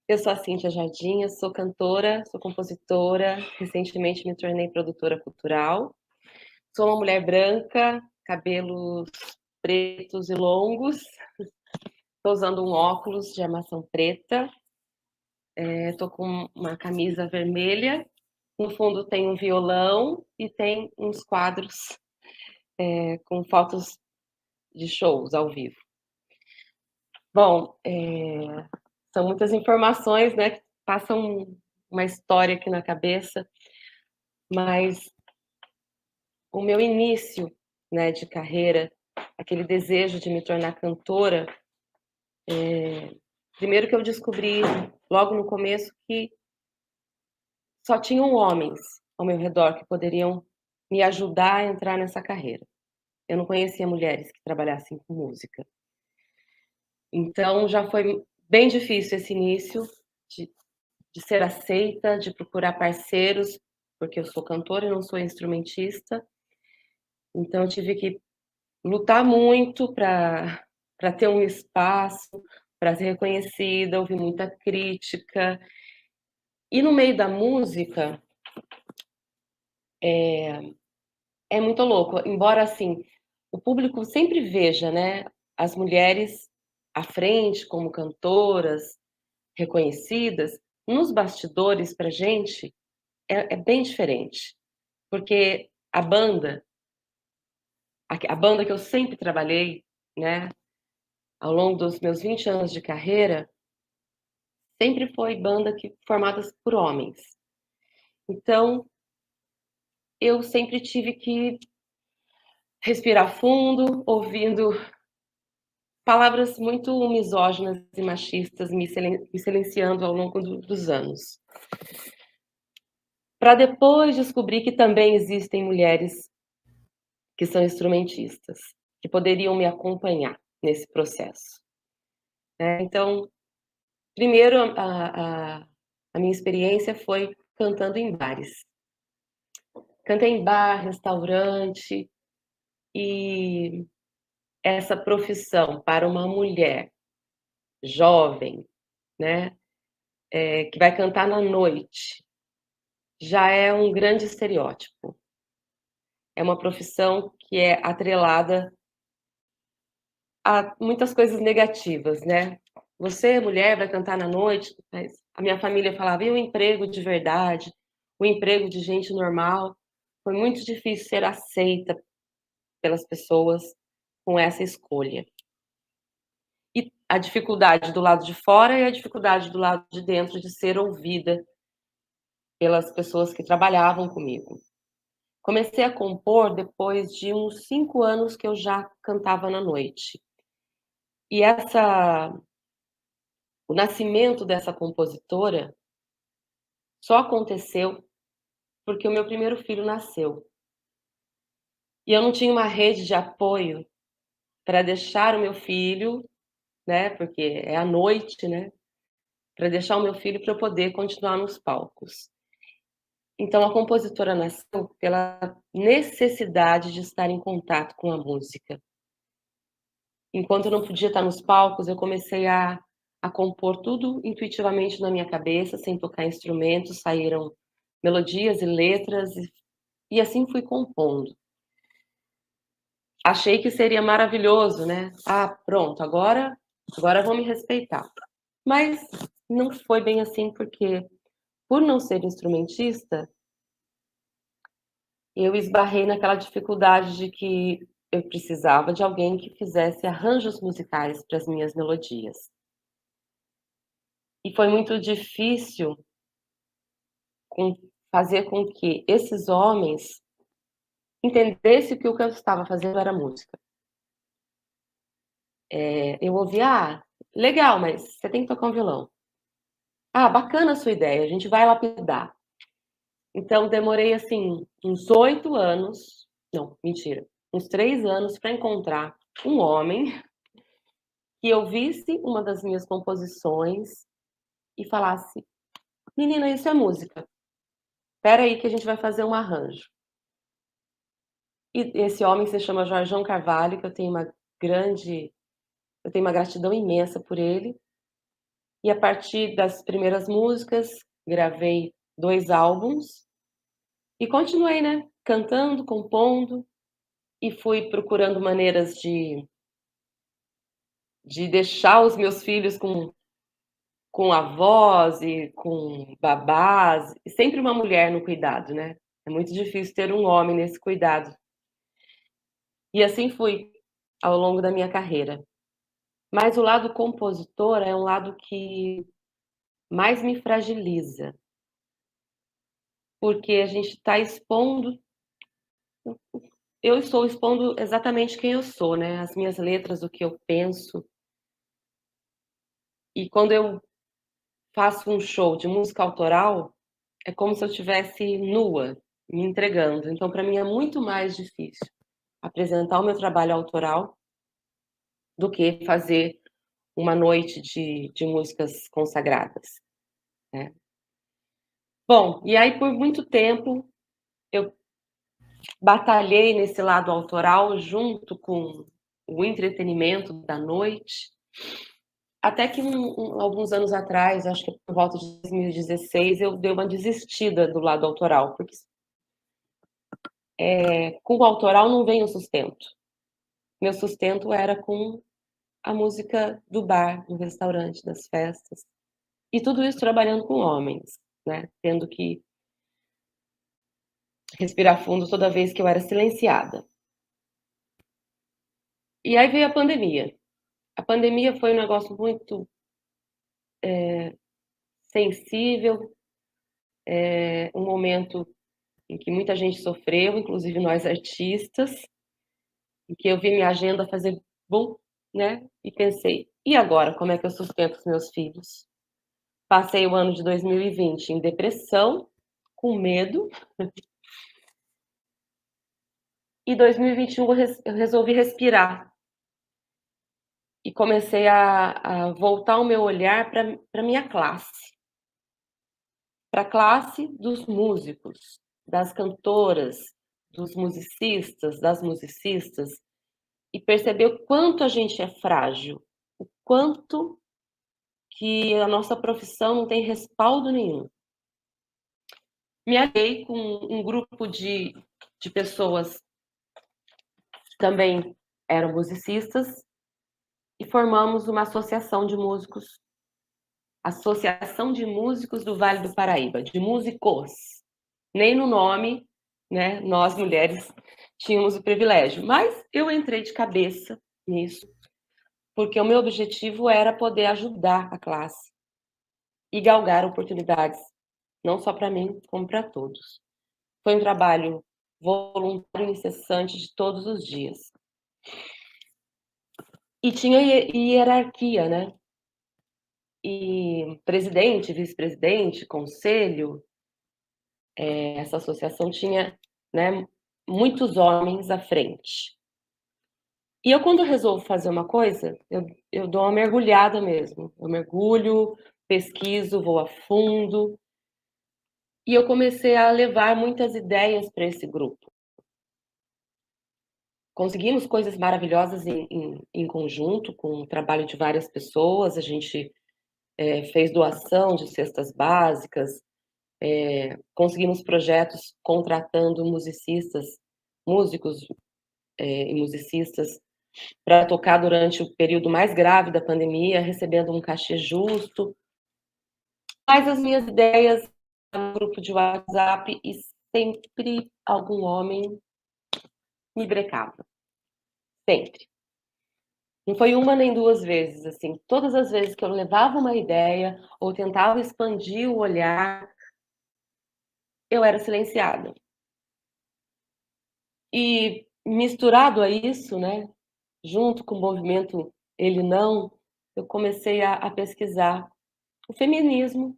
Eu sou a Cíntia Jardim, eu sou cantora, sou compositora, recentemente me tornei produtora cultural. Sou uma mulher branca, cabelos pretos e longos. Estou usando um óculos de armação preta. Estou com uma camisa vermelha. No fundo tem um violão e tem uns quadros com fotos de shows ao vivo. Bom, são muitas informações, né, que passam uma história aqui na cabeça, mas o meu início, né, de carreira, aquele desejo de me tornar cantora, primeiro que eu descobri logo no começo que só tinham homens ao meu redor que poderiam me ajudar a entrar nessa carreira. Eu não conhecia mulheres que trabalhassem com música. Então, já foi bem difícil esse início de ser aceita, de procurar parceiros, porque eu sou cantora e não sou instrumentista. Então, eu tive que lutar muito para ter um espaço, para ser reconhecida, ouvir muita crítica. E no meio da música, é muito louco. Embora, assim, o público sempre veja, né, as mulheres à frente como cantoras, reconhecidas, nos bastidores, para a gente, é bem diferente. Porque a banda que eu sempre trabalhei, né, ao longo dos meus 20 anos de carreira, sempre foi banda formadas por homens. Então, eu sempre tive que respirar fundo, ouvindo palavras muito misóginas e machistas me silenciando ao longo dos anos. Para depois descobrir que também existem mulheres que são instrumentistas, que poderiam me acompanhar nesse processo. Então, primeiro, a minha experiência foi cantando em bares. Cantei em bar, restaurante, e essa profissão para uma mulher jovem, né, que vai cantar na noite, já é um grande estereótipo. É uma profissão que é atrelada a muitas coisas negativas, né? Você, mulher, vai cantar na noite, mas a minha família falava, e o emprego de verdade, o emprego de gente normal? Foi muito difícil ser aceita pelas pessoas com essa escolha. E a dificuldade do lado de fora e a dificuldade do lado de dentro de ser ouvida pelas pessoas que trabalhavam comigo. Comecei a compor depois de uns 5 anos que eu já cantava na noite. E o nascimento dessa compositora só aconteceu porque o meu primeiro filho nasceu. E eu não tinha uma rede de apoio para deixar o meu filho, né, porque é à noite, né, para deixar o meu filho para eu poder continuar nos palcos. Então, a compositora nasceu pela necessidade de estar em contato com a música. Enquanto eu não podia estar nos palcos, eu comecei a compor tudo intuitivamente na minha cabeça, sem tocar instrumentos, saíram melodias e letras, e assim fui compondo. Achei que seria maravilhoso, né? Ah, pronto, agora vou me respeitar. Mas não foi bem assim, porque por não ser instrumentista, eu esbarrei naquela dificuldade de que eu precisava de alguém que fizesse arranjos musicais para as minhas melodias. E foi muito difícil fazer com que esses homens entendessem que o que eu estava fazendo era música. Eu ouvia, legal, mas você tem que tocar um violão. Bacana a sua ideia, a gente vai lapidar. Então, demorei, assim, uns 8 anos, não, mentira, uns 3 anos para encontrar um homem que ouvisse uma das minhas composições e falasse: menina, isso é música. Espera aí que a gente vai fazer um arranjo. E esse homem se chama Jorjão Carvalho, que eu tenho uma gratidão imensa por ele. E a partir das primeiras músicas, gravei 2 álbuns e continuei, né, cantando, compondo, e fui procurando maneiras de deixar os meus filhos com avós e com babás, e sempre uma mulher no cuidado, né. É muito difícil ter um homem nesse cuidado. E assim fui, ao longo da minha carreira. Mas o lado compositor é um lado que mais me fragiliza, porque a gente está expondo, eu estou expondo exatamente quem eu sou, né, as minhas letras, o que eu penso. E quando eu faço um show de música autoral, é como se eu estivesse nua, me entregando. Então, para mim é muito mais difícil apresentar o meu trabalho autoral do que fazer uma noite de músicas consagradas, né. Bom, e aí por muito tempo eu batalhei nesse lado autoral junto com o entretenimento da noite, até que alguns anos atrás, acho que por volta de 2016, eu dei uma desistida do lado autoral, porque com o autoral não vem o sustento. Meu sustento era com a música do bar, do restaurante, das festas. E tudo isso trabalhando com homens, né, tendo que respirar fundo toda vez que eu era silenciada. E aí veio a pandemia. A pandemia foi um negócio muito sensível, um momento em que muita gente sofreu, inclusive nós artistas, em que eu vi minha agenda fazer bum, né, e pensei: "E agora, como é que eu sustento os meus filhos?". Passei o ano de 2020 em depressão, com medo, e 2021 eu resolvi respirar, e comecei a voltar o meu olhar pra minha classe, pra classe dos músicos, das cantoras, dos musicistas, das musicistas, e perceber o quanto a gente é frágil, o quanto que a nossa profissão não tem respaldo nenhum. Me aliei com um grupo de pessoas que também eram musicistas e formamos uma associação de músicos, Associação de Músicos do Vale do Paraíba, de músicos. Nem no nome, né, nós mulheres tínhamos o privilégio, mas eu entrei de cabeça nisso, porque o meu objetivo era poder ajudar a classe e galgar oportunidades, não só para mim, como para todos. Foi um trabalho voluntário e incessante de todos os dias. E tinha hierarquia, né? E presidente, vice-presidente, conselho, essa associação tinha, né, muitos homens à frente. E eu, quando resolvo fazer uma coisa, eu dou uma mergulhada mesmo. Eu mergulho, pesquiso, vou a fundo. E eu comecei a levar muitas ideias para esse grupo. Conseguimos coisas maravilhosas em conjunto, com o trabalho de várias pessoas. A gente fez doação de cestas básicas, conseguimos projetos contratando músicos e musicistas para tocar durante o período mais grave da pandemia, recebendo um cachê justo. Mas as minhas ideias no grupo de WhatsApp e sempre algum homem me brecava. Sempre. Não foi uma nem duas vezes, assim. Todas as vezes que eu levava uma ideia ou tentava expandir o olhar, eu era silenciada. E misturado a isso, né, junto com o movimento Ele Não, eu comecei a pesquisar o feminismo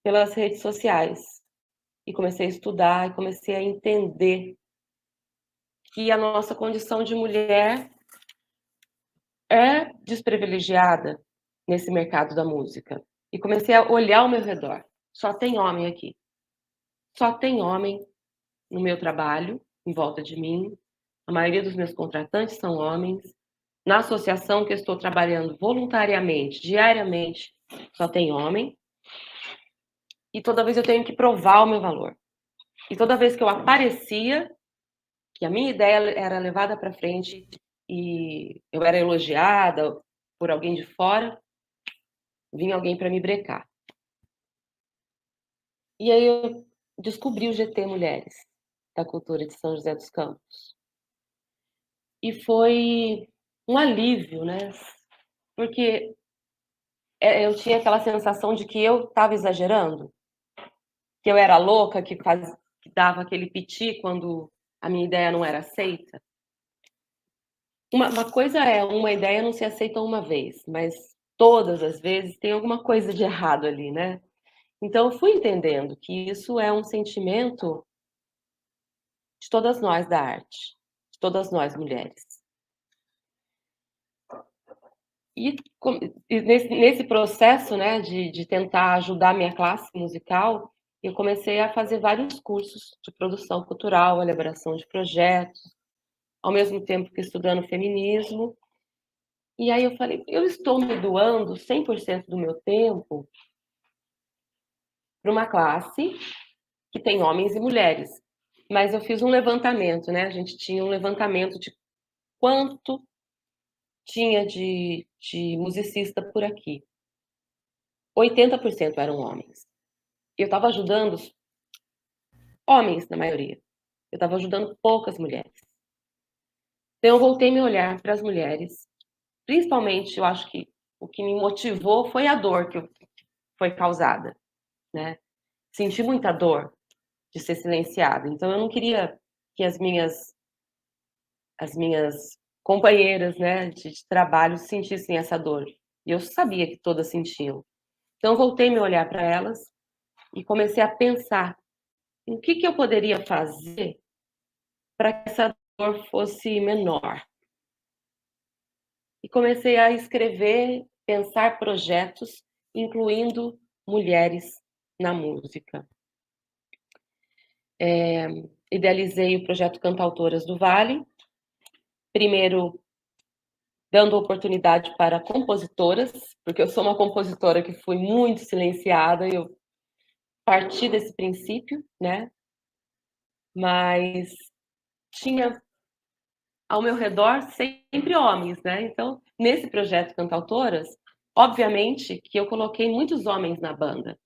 pelas redes sociais. E comecei a estudar e comecei a entender que a nossa condição de mulher é desprivilegiada nesse mercado da música. E comecei a olhar ao meu redor. Só tem homem aqui. Só tem homem no meu trabalho, em volta de mim. A maioria dos meus contratantes são homens. Na associação que eu estou trabalhando voluntariamente, diariamente, só tem homem. E toda vez eu tenho que provar o meu valor. E toda vez que eu aparecia, que a minha ideia era levada para frente e eu era elogiada por alguém de fora, vinha alguém para me brecar. E aí eu descobri o GT Mulheres, da Cultura de São José dos Campos. E foi um alívio, né? Porque eu tinha aquela sensação de que eu estava exagerando, que eu era louca, que dava aquele piti quando a minha ideia não era aceita. Uma coisa é uma ideia não ser aceita uma vez, mas todas as vezes tem alguma coisa de errado ali, né? Então eu fui entendendo que isso é um sentimento de todas nós da arte, de todas nós mulheres. E nesse processo, né, de tentar ajudar a minha classe musical, eu comecei a fazer vários cursos de produção cultural, elaboração de projetos, ao mesmo tempo que estudando feminismo. E aí eu falei, eu estou me doando 100% do meu tempo para uma classe que tem homens e mulheres. Mas eu fiz um levantamento, né? A gente tinha um levantamento de quanto tinha de musicista por aqui. 80% eram homens. Eu estava ajudando homens, na maioria. Eu estava ajudando poucas mulheres. Então eu voltei meu olhar para as mulheres. Principalmente, eu acho que o que me motivou foi a dor que foi causada, né? Senti muita dor de ser silenciada. Então eu não queria que as minhas companheiras, né, de trabalho sentissem essa dor. E eu sabia que todas sentiam. Então eu voltei meu olhar para elas e comecei a pensar o que eu poderia fazer para que essa dor fosse menor. E comecei a escrever, pensar projetos, incluindo mulheres na música. Idealizei o projeto Cantautoras do Vale, primeiro dando oportunidade para compositoras, porque eu sou uma compositora que fui muito silenciada e eu parti desse princípio, né? Mas tinha ao meu redor sempre homens, né? Então, nesse projeto Cantautoras, obviamente que eu coloquei muitos homens na banda,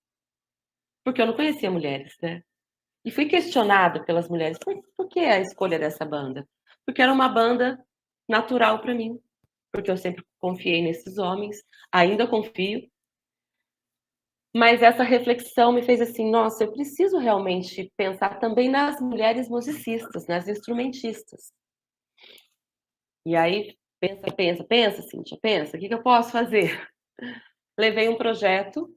porque eu não conhecia mulheres, né? E fui questionada pelas mulheres, por que a escolha dessa banda? Porque era uma banda natural para mim, porque eu sempre confiei nesses homens, ainda confio. Mas essa reflexão me fez assim, nossa, eu preciso realmente pensar também nas mulheres musicistas, nas instrumentistas. E aí, pensa, Cíntia, pensa, o que eu posso fazer? Levei um projeto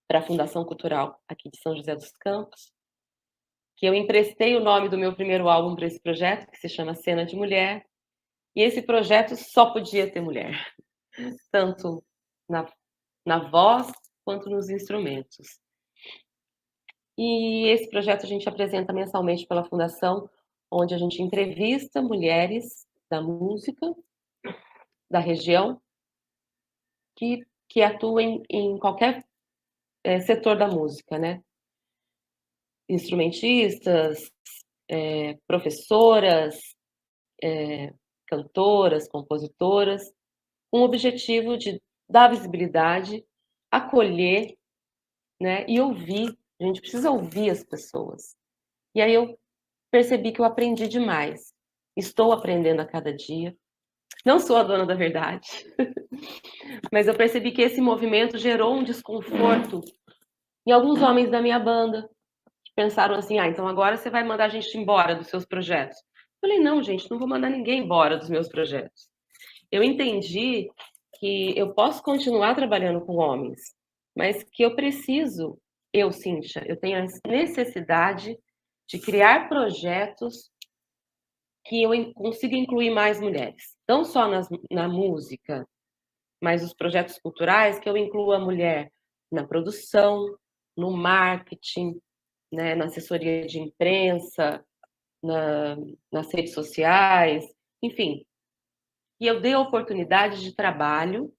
para a Fundação Cultural aqui de São José dos Campos, que eu emprestei o nome do meu primeiro álbum para esse projeto, que se chama Cena de Mulher, e esse projeto só podia ter mulher, tanto na voz quanto nos instrumentos. E esse projeto a gente apresenta mensalmente pela Fundação, onde a gente entrevista mulheres da música, da região, que atuam em qualquer setor da música, né? Instrumentistas, professoras, cantoras, compositoras, com o objetivo de dar visibilidade, acolher, né, e ouvir. A gente precisa ouvir as pessoas. E aí eu percebi que eu aprendi demais. Estou aprendendo a cada dia. Não sou a dona da verdade, mas eu percebi que esse movimento gerou um desconforto em alguns homens da minha banda, que pensaram assim, então agora você vai mandar a gente embora dos seus projetos. Eu falei, não, gente, não vou mandar ninguém embora dos meus projetos. Eu entendi que eu posso continuar trabalhando com homens, mas que eu preciso, Cíntia, eu tenho a necessidade de criar projetos que eu consiga incluir mais mulheres. Não só na música, mas os projetos culturais que eu inclua a mulher na produção, no marketing, né, na assessoria de imprensa, nas redes sociais, enfim. E eu dei a oportunidade de trabalho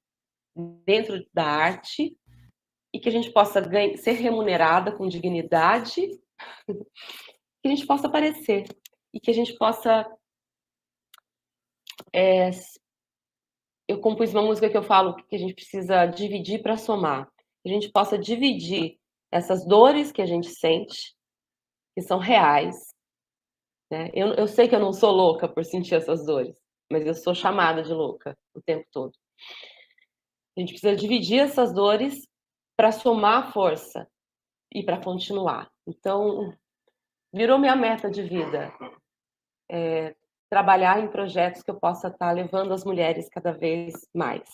dentro da arte e que a gente possa ser remunerada com dignidade, que a gente possa aparecer e que a gente possa... eu compus uma música que eu falo que a gente precisa dividir para somar. Que a gente possa dividir essas dores que a gente sente, que são reais, né? Eu sei que eu não sou louca por sentir essas dores, mas eu sou chamada de louca o tempo todo. A gente precisa dividir essas dores para somar força e para continuar. Então, virou minha meta de vida. Trabalhar em projetos que eu possa estar levando as mulheres cada vez mais.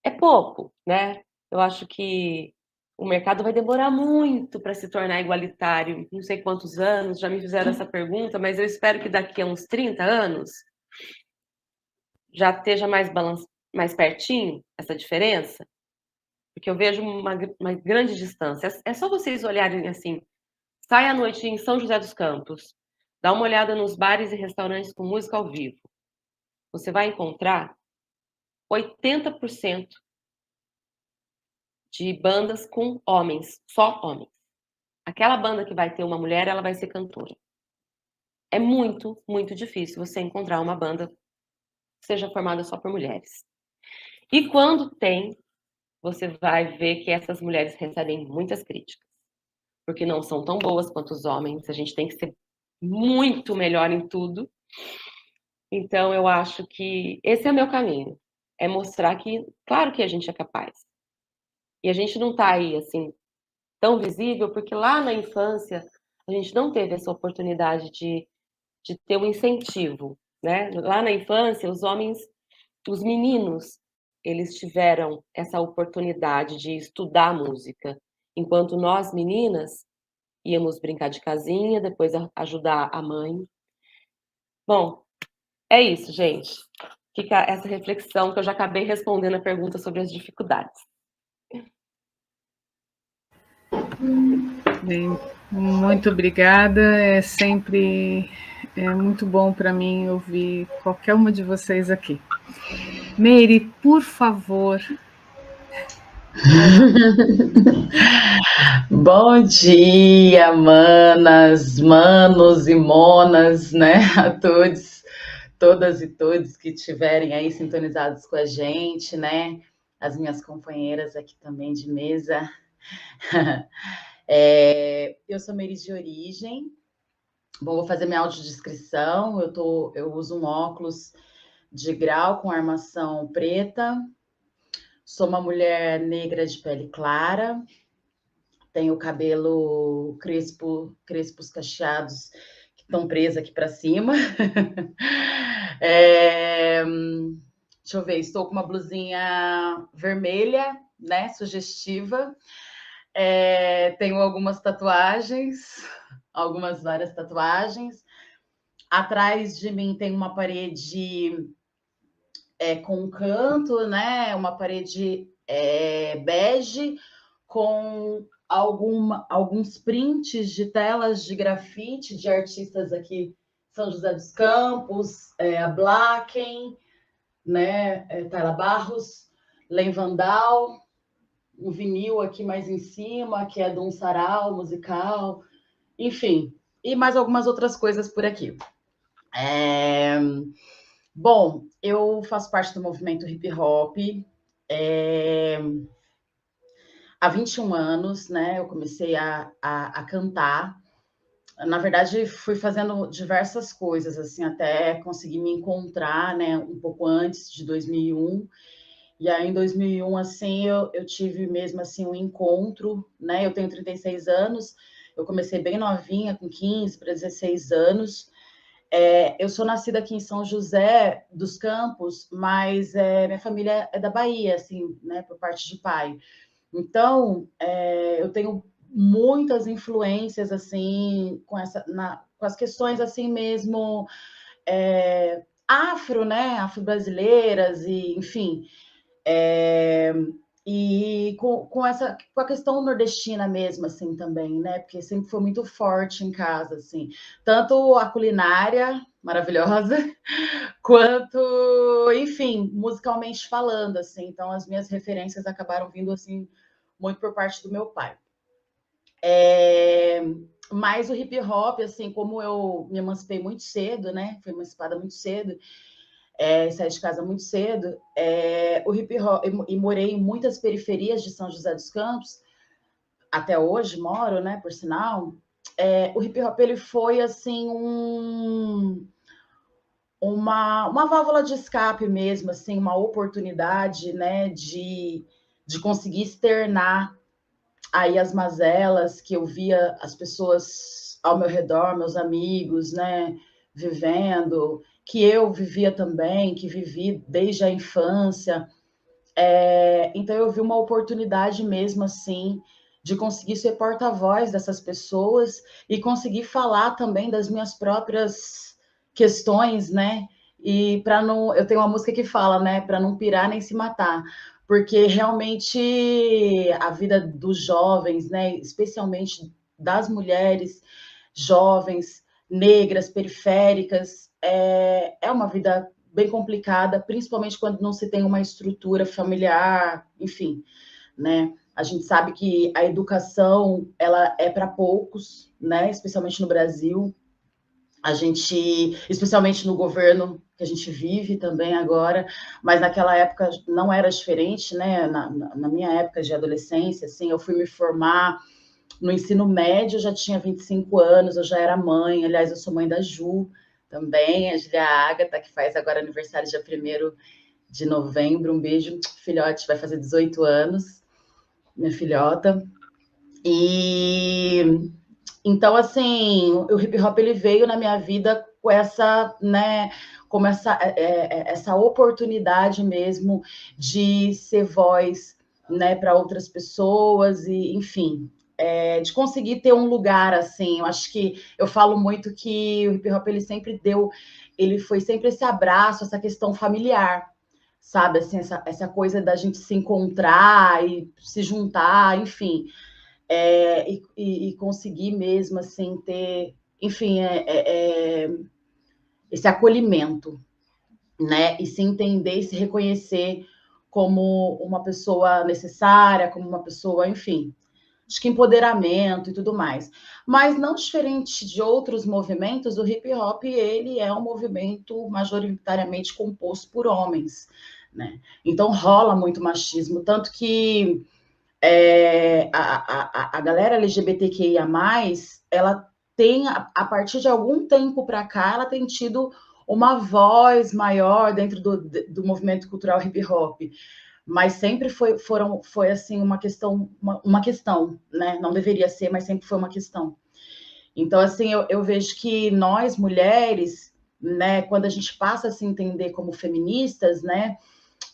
É pouco, né? Eu acho que o mercado vai demorar muito para se tornar igualitário. Não sei quantos anos, já me fizeram essa pergunta, mas eu espero que daqui a uns 30 anos já esteja mais pertinho essa diferença, porque eu vejo uma grande distância. É só vocês olharem assim, sai à noite em São José dos Campos, dá uma olhada nos bares e restaurantes com música ao vivo. Você vai encontrar 80% de bandas com homens, só homens. Aquela banda que vai ter uma mulher, ela vai ser cantora. É muito, muito difícil você encontrar uma banda que seja formada só por mulheres. E quando tem, você vai ver que essas mulheres recebem muitas críticas, porque não são tão boas quanto os homens, a gente tem que ser muito melhor em tudo. Então, eu acho que esse é o meu caminho, é mostrar que, claro que a gente é capaz. E a gente não está aí, assim, tão visível, porque lá na infância a gente não teve essa oportunidade de ter um incentivo, né? Lá na infância, os meninos, eles tiveram essa oportunidade de estudar música, enquanto nós, meninas, íamos brincar de casinha, depois ajudar a mãe. Bom, é isso, gente. Fica essa reflexão que eu já acabei respondendo a pergunta sobre as dificuldades. Bem, muito obrigada. É sempre muito bom para mim ouvir qualquer uma de vocês aqui. Meire, por favor. Bom dia, manas, manos e monas, né? A todos, todas e todos que estiverem aí sintonizados com a gente, né? As minhas companheiras aqui também de mesa. Eu sou Meire de origem. Bom, vou fazer minha audiodescrição. Eu uso um óculos de grau com armação preta. Sou uma mulher negra de pele clara. Tenho o cabelo crespos cacheados que estão presos aqui para cima. Deixa eu ver, estou com uma blusinha vermelha, né, sugestiva. Tenho algumas tatuagens, várias tatuagens. Atrás de mim tem uma parede com um canto, né, uma parede bege, com alguns prints de telas de grafite de artistas aqui, São José dos Campos, a Blacken, né, Tayla Barros, Len Vandal, um vinil aqui mais em cima, que é de um sarau musical, enfim, e mais algumas outras coisas por aqui. Bom, eu faço parte do movimento hip hop há 21 anos, né? Eu comecei a cantar. Na verdade, fui fazendo diversas coisas, assim, até conseguir me encontrar, né? Um pouco antes de 2001. E aí, em 2001, assim, eu tive mesmo, assim, um encontro, né? Eu tenho 36 anos, eu comecei bem novinha, com 15 para 16 anos. Eu sou nascida aqui em São José dos Campos, mas minha família é da Bahia, assim, né? Por parte de pai. Então, eu tenho muitas influências, assim, com as questões, assim mesmo, afro, né? Afro-brasileiras, e, enfim... E com a questão nordestina mesmo, assim, também, né? Porque sempre foi muito forte em casa, assim. Tanto a culinária maravilhosa, quanto, enfim, musicalmente falando, assim. Então, as minhas referências acabaram vindo, assim, muito por parte do meu pai. Mas o hip hop, assim, como eu me emancipei muito cedo, né? Fui emancipada muito cedo, saí de casa muito cedo, o hip hop, e morei em muitas periferias de São José dos Campos, até hoje moro, né, por sinal. O hip hop, ele foi assim uma válvula de escape mesmo, assim, uma oportunidade, né, de conseguir externar aí as mazelas que eu via as pessoas ao meu redor, meus amigos, né, vivendo, que eu vivia também, que vivi desde a infância. Então eu vi uma oportunidade mesmo assim de conseguir ser porta-voz dessas pessoas e conseguir falar também das minhas próprias questões, né? E para não, eu tenho uma música que fala, né, para não pirar nem se matar, porque realmente a vida dos jovens, né, especialmente das mulheres jovens, negras, periféricas, é uma vida bem complicada, principalmente quando não se tem uma estrutura familiar, enfim, né? A gente sabe que a educação, ela é para poucos, né? Especialmente no Brasil. A gente, especialmente no governo que a gente vive também agora, mas naquela época não era diferente, né? Na minha época de adolescência, assim, eu fui me formar no ensino médio, eu já tinha 25 anos, eu já era mãe. Aliás, eu sou mãe da Ju também, a Julia Ágata, que faz agora aniversário dia 1º de novembro. Um beijo, filhote, vai fazer 18 anos, minha filhota. E então, assim, o hip hop, ele veio na minha vida com essa, né, como essa oportunidade mesmo de ser voz, né, para outras pessoas e, enfim, de conseguir ter um lugar, assim. Eu acho que eu falo muito que o hip hop, ele foi sempre esse abraço, essa questão familiar, sabe, assim, essa coisa da gente se encontrar e se juntar, enfim, e conseguir mesmo, assim, ter, enfim, esse acolhimento, né, e se entender e se reconhecer como uma pessoa necessária, como uma pessoa, enfim, acho que empoderamento e tudo mais. Mas não diferente de outros movimentos, o hip hop, ele é um movimento majoritariamente composto por homens, né? Então rola muito machismo, tanto que a galera LGBTQIA+, ela tem, a partir de algum tempo para cá, ela tem tido uma voz maior dentro do movimento cultural hip hop, mas sempre foi assim uma questão, né? Não deveria ser, mas sempre foi uma questão. Então, assim, eu vejo que nós, mulheres, né, quando a gente passa a se entender como feministas, né,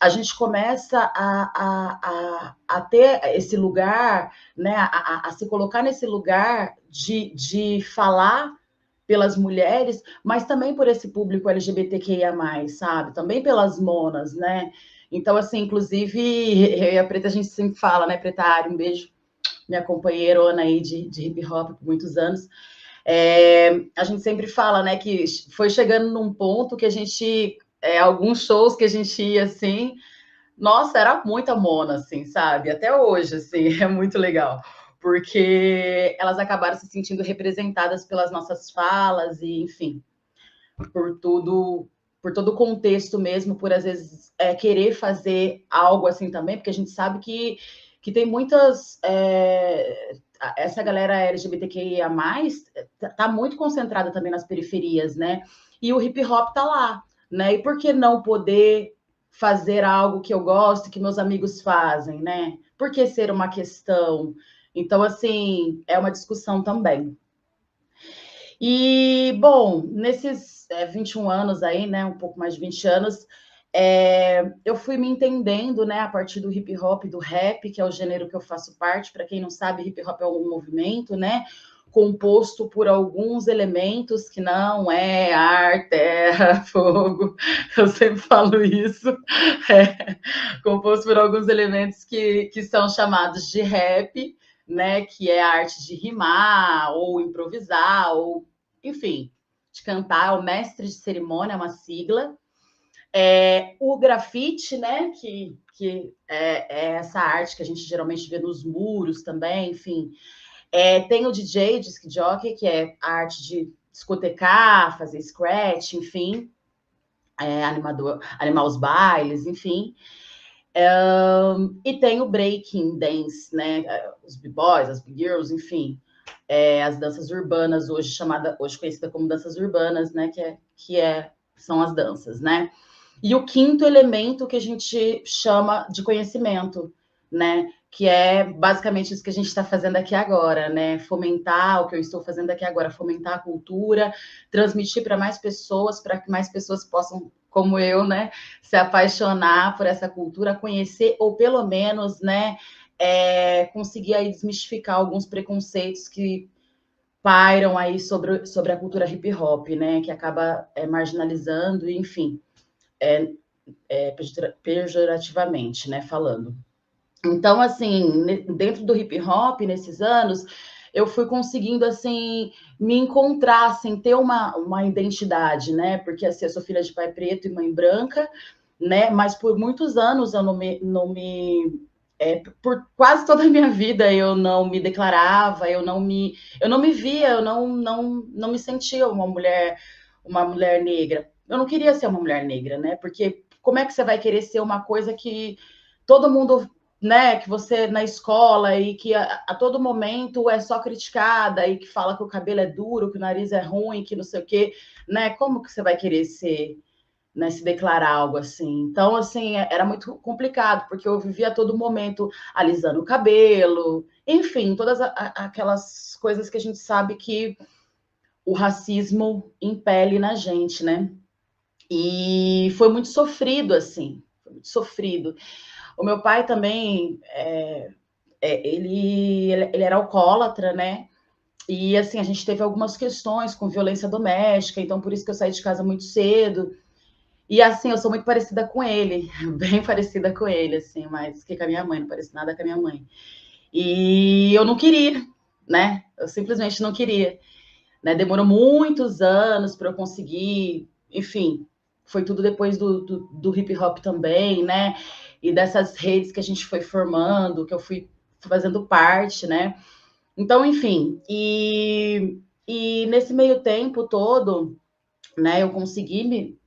a gente começa a ter esse lugar, né, a se colocar nesse lugar de falar pelas mulheres, mas também por esse público LGBTQIA+, sabe? Também pelas monas, né? Então, assim, inclusive, eu e a Preta, a gente sempre fala, né, Preta Ari, um beijo minha companheirona aí de hip hop por muitos anos, a gente sempre fala, né, que foi chegando num ponto que a gente, alguns shows que a gente ia, assim, nossa, era muita mona, assim, sabe? Até hoje, assim, é muito legal, porque elas acabaram se sentindo representadas pelas nossas falas e, enfim, por todo o contexto mesmo, por às vezes querer fazer algo assim também, porque a gente sabe que tem muitas. Essa galera LGBTQIA, tá muito concentrada também nas periferias, né? E o hip hop tá lá, né? E por que não poder fazer algo que eu gosto, que meus amigos fazem, né? Por que ser uma questão? Então, assim, é uma discussão também. E, bom, nesses 21 anos aí, né, um pouco mais de 20 anos, eu fui me entendendo, né, a partir do hip hop, do rap, que é o gênero que eu faço parte. Para quem não sabe, hip hop é um movimento, né, composto por alguns elementos que não é ar, terra, fogo, eu sempre falo isso, composto por alguns elementos que são chamados de rap, né, que é a arte de rimar, ou improvisar, ou, enfim, de cantar. O mestre de cerimônia é uma sigla. O grafite, né, que é essa arte que a gente geralmente vê nos muros também, enfim. Tem o DJ, disc jockey, que é a arte de discotecar, fazer scratch, enfim, animar os bailes, enfim. E tem o breaking dance, né? Os b-boys, as b-girls, enfim, as danças urbanas, hoje conhecida como danças urbanas, né? São as danças, né? E o quinto elemento que a gente chama de conhecimento, né? Que é basicamente isso que a gente está fazendo aqui agora, né? Fomentar o que eu estou fazendo aqui agora, fomentar a cultura, transmitir para mais pessoas, para que mais pessoas possam, como eu, né, se apaixonar por essa cultura, conhecer, ou pelo menos, né, conseguir aí desmistificar alguns preconceitos que pairam aí sobre a cultura hip hop, né? Que acaba marginalizando, enfim. Pejorativamente, né, falando. Então, assim, dentro do hip hop, nesses anos, eu fui conseguindo, assim, me encontrar, sem ter uma identidade, né? Porque, assim, eu sou filha de pai preto e mãe branca, né? Mas por muitos anos eu por quase toda a minha vida eu não me declarava, eu não me via, eu não me sentia uma mulher negra. Eu não queria ser uma mulher negra, né? Porque como é que você vai querer ser uma coisa que todo mundo, né, que você na escola e que a todo momento é só criticada e que fala que o cabelo é duro, que o nariz é ruim, que não sei o quê, né? Como que você vai querer ser, né, se declarar algo assim? Então, assim, era muito complicado, porque eu vivia a todo momento alisando o cabelo, enfim, todas aquelas coisas que a gente sabe que o racismo impele na gente, né? E foi muito sofrido, assim, foi muito sofrido. O meu pai também, ele era alcoólatra, né? E, assim, a gente teve algumas questões com violência doméstica, então por isso que eu saí de casa muito cedo. E, assim, eu sou muito parecida com ele, bem parecida com ele, assim, mas que com a minha mãe, não parece nada com a minha mãe. E eu não queria, né? Eu simplesmente não queria. Né? Demorou muitos anos para eu conseguir, enfim, foi tudo depois do hip hop também, né? E dessas redes que a gente foi formando, que eu fui fazendo parte, né? Então, enfim, e nesse meio tempo todo, né, eu consegui me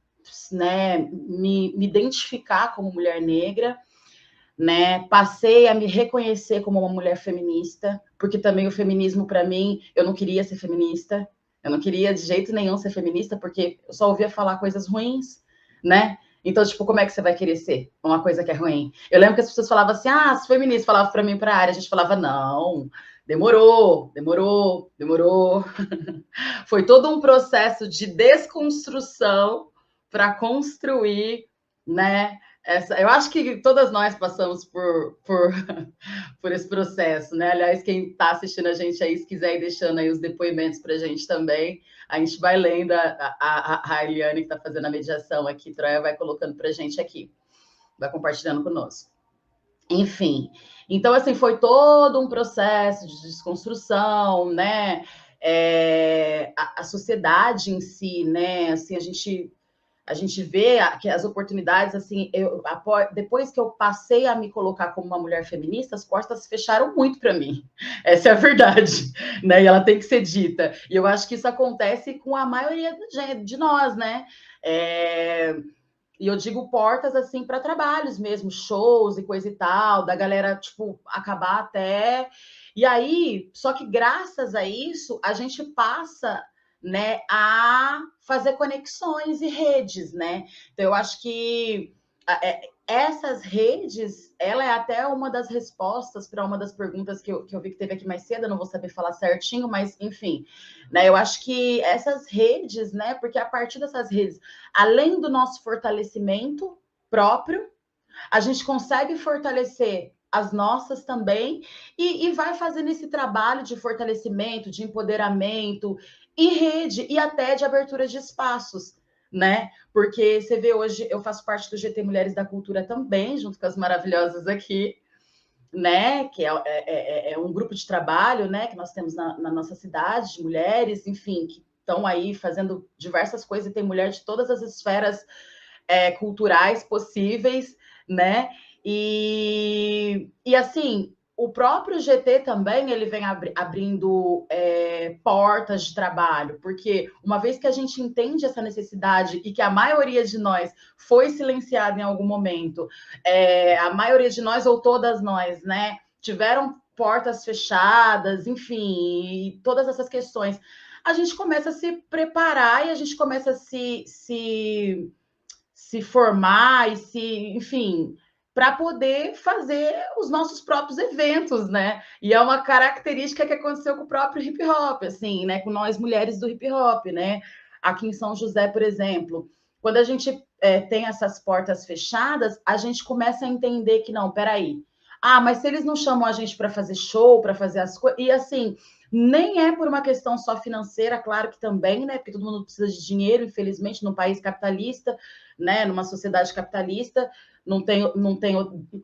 identificar como mulher negra, né? Passei a me reconhecer como uma mulher feminista, porque também o feminismo, para mim, eu não queria ser feminista, eu não queria de jeito nenhum ser feminista, porque eu só ouvia falar coisas ruins, né? Então, tipo, como é que você vai querer ser uma coisa que é ruim? Eu lembro que as pessoas falavam assim, as feministas falavam para mim, para a área, a gente falava, não, demorou. Foi todo um processo de desconstrução para construir, né? Eu acho que todas nós passamos por esse processo, né? Aliás, quem está assistindo a gente aí, se quiser ir deixando aí os depoimentos para a gente também, a gente vai lendo, a Eliane, que está fazendo a mediação aqui, Troia, vai colocando para a gente aqui, vai compartilhando conosco. Enfim, então, assim, foi todo um processo de desconstrução, né? A sociedade em si, né? Assim, a gente vê que as oportunidades, assim, depois que eu passei a me colocar como uma mulher feminista, as portas fecharam muito para mim. Essa é a verdade, né? E ela tem que ser dita. E eu acho que isso acontece com a maioria de nós, né? E eu digo portas assim para trabalhos mesmo, shows e coisa e tal, da galera tipo acabar até. E aí, só que graças a isso, a gente passa, né, a fazer conexões e redes, né? Então eu acho que essas redes, ela é até uma das respostas para uma das perguntas que eu vi que teve aqui mais cedo, eu não vou saber falar certinho, mas enfim, né? Eu acho que essas redes, né? Porque a partir dessas redes, além do nosso fortalecimento próprio, a gente consegue fortalecer as nossas também e vai fazendo esse trabalho de fortalecimento, de empoderamento em rede e até de abertura de espaços, né? Porque você vê hoje, eu faço parte do GT Mulheres da Cultura também, junto com as maravilhosas aqui, né? Que é um grupo de trabalho, né? Que nós temos na nossa cidade, de mulheres, enfim, que estão aí fazendo diversas coisas e tem mulher de todas as esferas culturais possíveis, né? E assim, o próprio GT também ele vem abrindo portas de trabalho, porque uma vez que a gente entende essa necessidade e que a maioria de nós foi silenciada em algum momento, a maioria de nós ou todas nós, né, tiveram portas fechadas, enfim, todas essas questões, a gente começa a se preparar e a gente começa a se formar e enfim, para poder fazer os nossos próprios eventos, né? E é uma característica que aconteceu com o próprio hip hop, assim, né? Com nós mulheres do hip hop, né? Aqui em São José, por exemplo, quando a gente tem essas portas fechadas, a gente começa a entender que não, peraí. Ah, mas se eles não chamam a gente para fazer show, para fazer as coisas. E assim, nem é por uma questão só financeira, claro que também, né? Porque todo mundo precisa de dinheiro, infelizmente, num país capitalista, né? Numa sociedade capitalista, não tem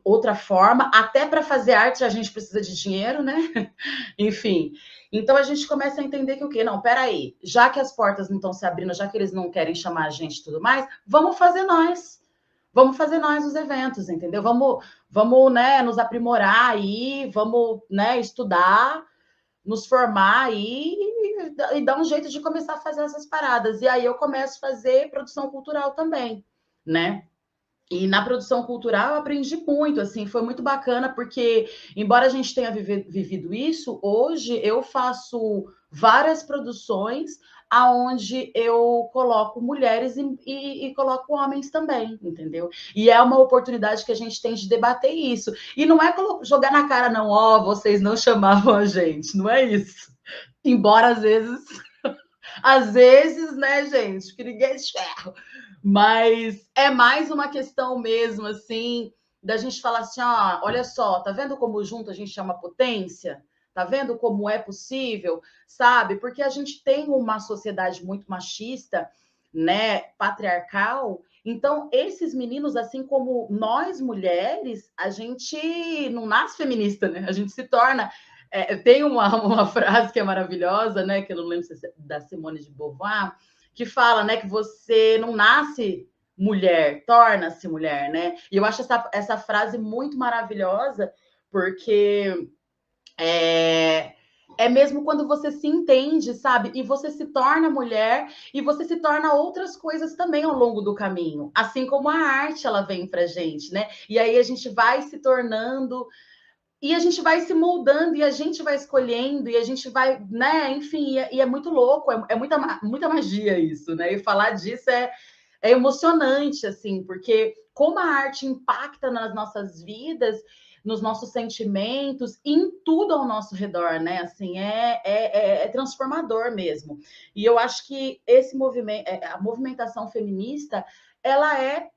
outra forma. Até para fazer arte a gente precisa de dinheiro, né? Enfim. Então a gente começa a entender que o quê? Não, peraí, já que as portas não estão se abrindo, já que eles não querem chamar a gente e tudo mais, vamos fazer nós. Vamos fazer nós os eventos, entendeu? Vamos, né, nos aprimorar aí, vamos, né, estudar, nos formar aí e dar um jeito de começar a fazer essas paradas. E aí eu começo a fazer produção cultural também, né? E na produção cultural eu aprendi muito, assim, foi muito bacana, porque, embora a gente tenha vivido isso, hoje eu faço várias produções aonde eu coloco mulheres e coloco homens também, entendeu? E é uma oportunidade que a gente tem de debater isso. E não é jogar na cara, não, ó, vocês não chamavam a gente, não é isso. Embora às vezes, né, gente, que ninguém é de ferro. Mas é mais uma questão mesmo, assim, da gente falar assim, ó, olha só, tá vendo como junto a gente é uma potência? Tá vendo como é possível, sabe? Porque a gente tem uma sociedade muito machista, né, patriarcal. Então, esses meninos, assim como nós mulheres, a gente não nasce feminista, né? A gente se torna tem uma frase que é maravilhosa, né? Que eu não lembro se é da Simone de Beauvoir, que fala, né, que você não nasce mulher, torna-se mulher, né? E eu acho essa frase muito maravilhosa, porque é mesmo quando você se entende, sabe? E você se torna mulher e você se torna outras coisas também ao longo do caminho. Assim como a arte, ela vem pra gente, né? E aí a gente vai se tornando e a gente vai se moldando e a gente vai escolhendo e a gente vai, né? Enfim, e é muito louco, é muita magia isso, né? E falar disso é emocionante, assim, porque como a arte impacta nas nossas vidas, nos nossos sentimentos, em tudo ao nosso redor, né? Assim, é transformador mesmo. E eu acho que esse movimento, a movimentação feminista, ela é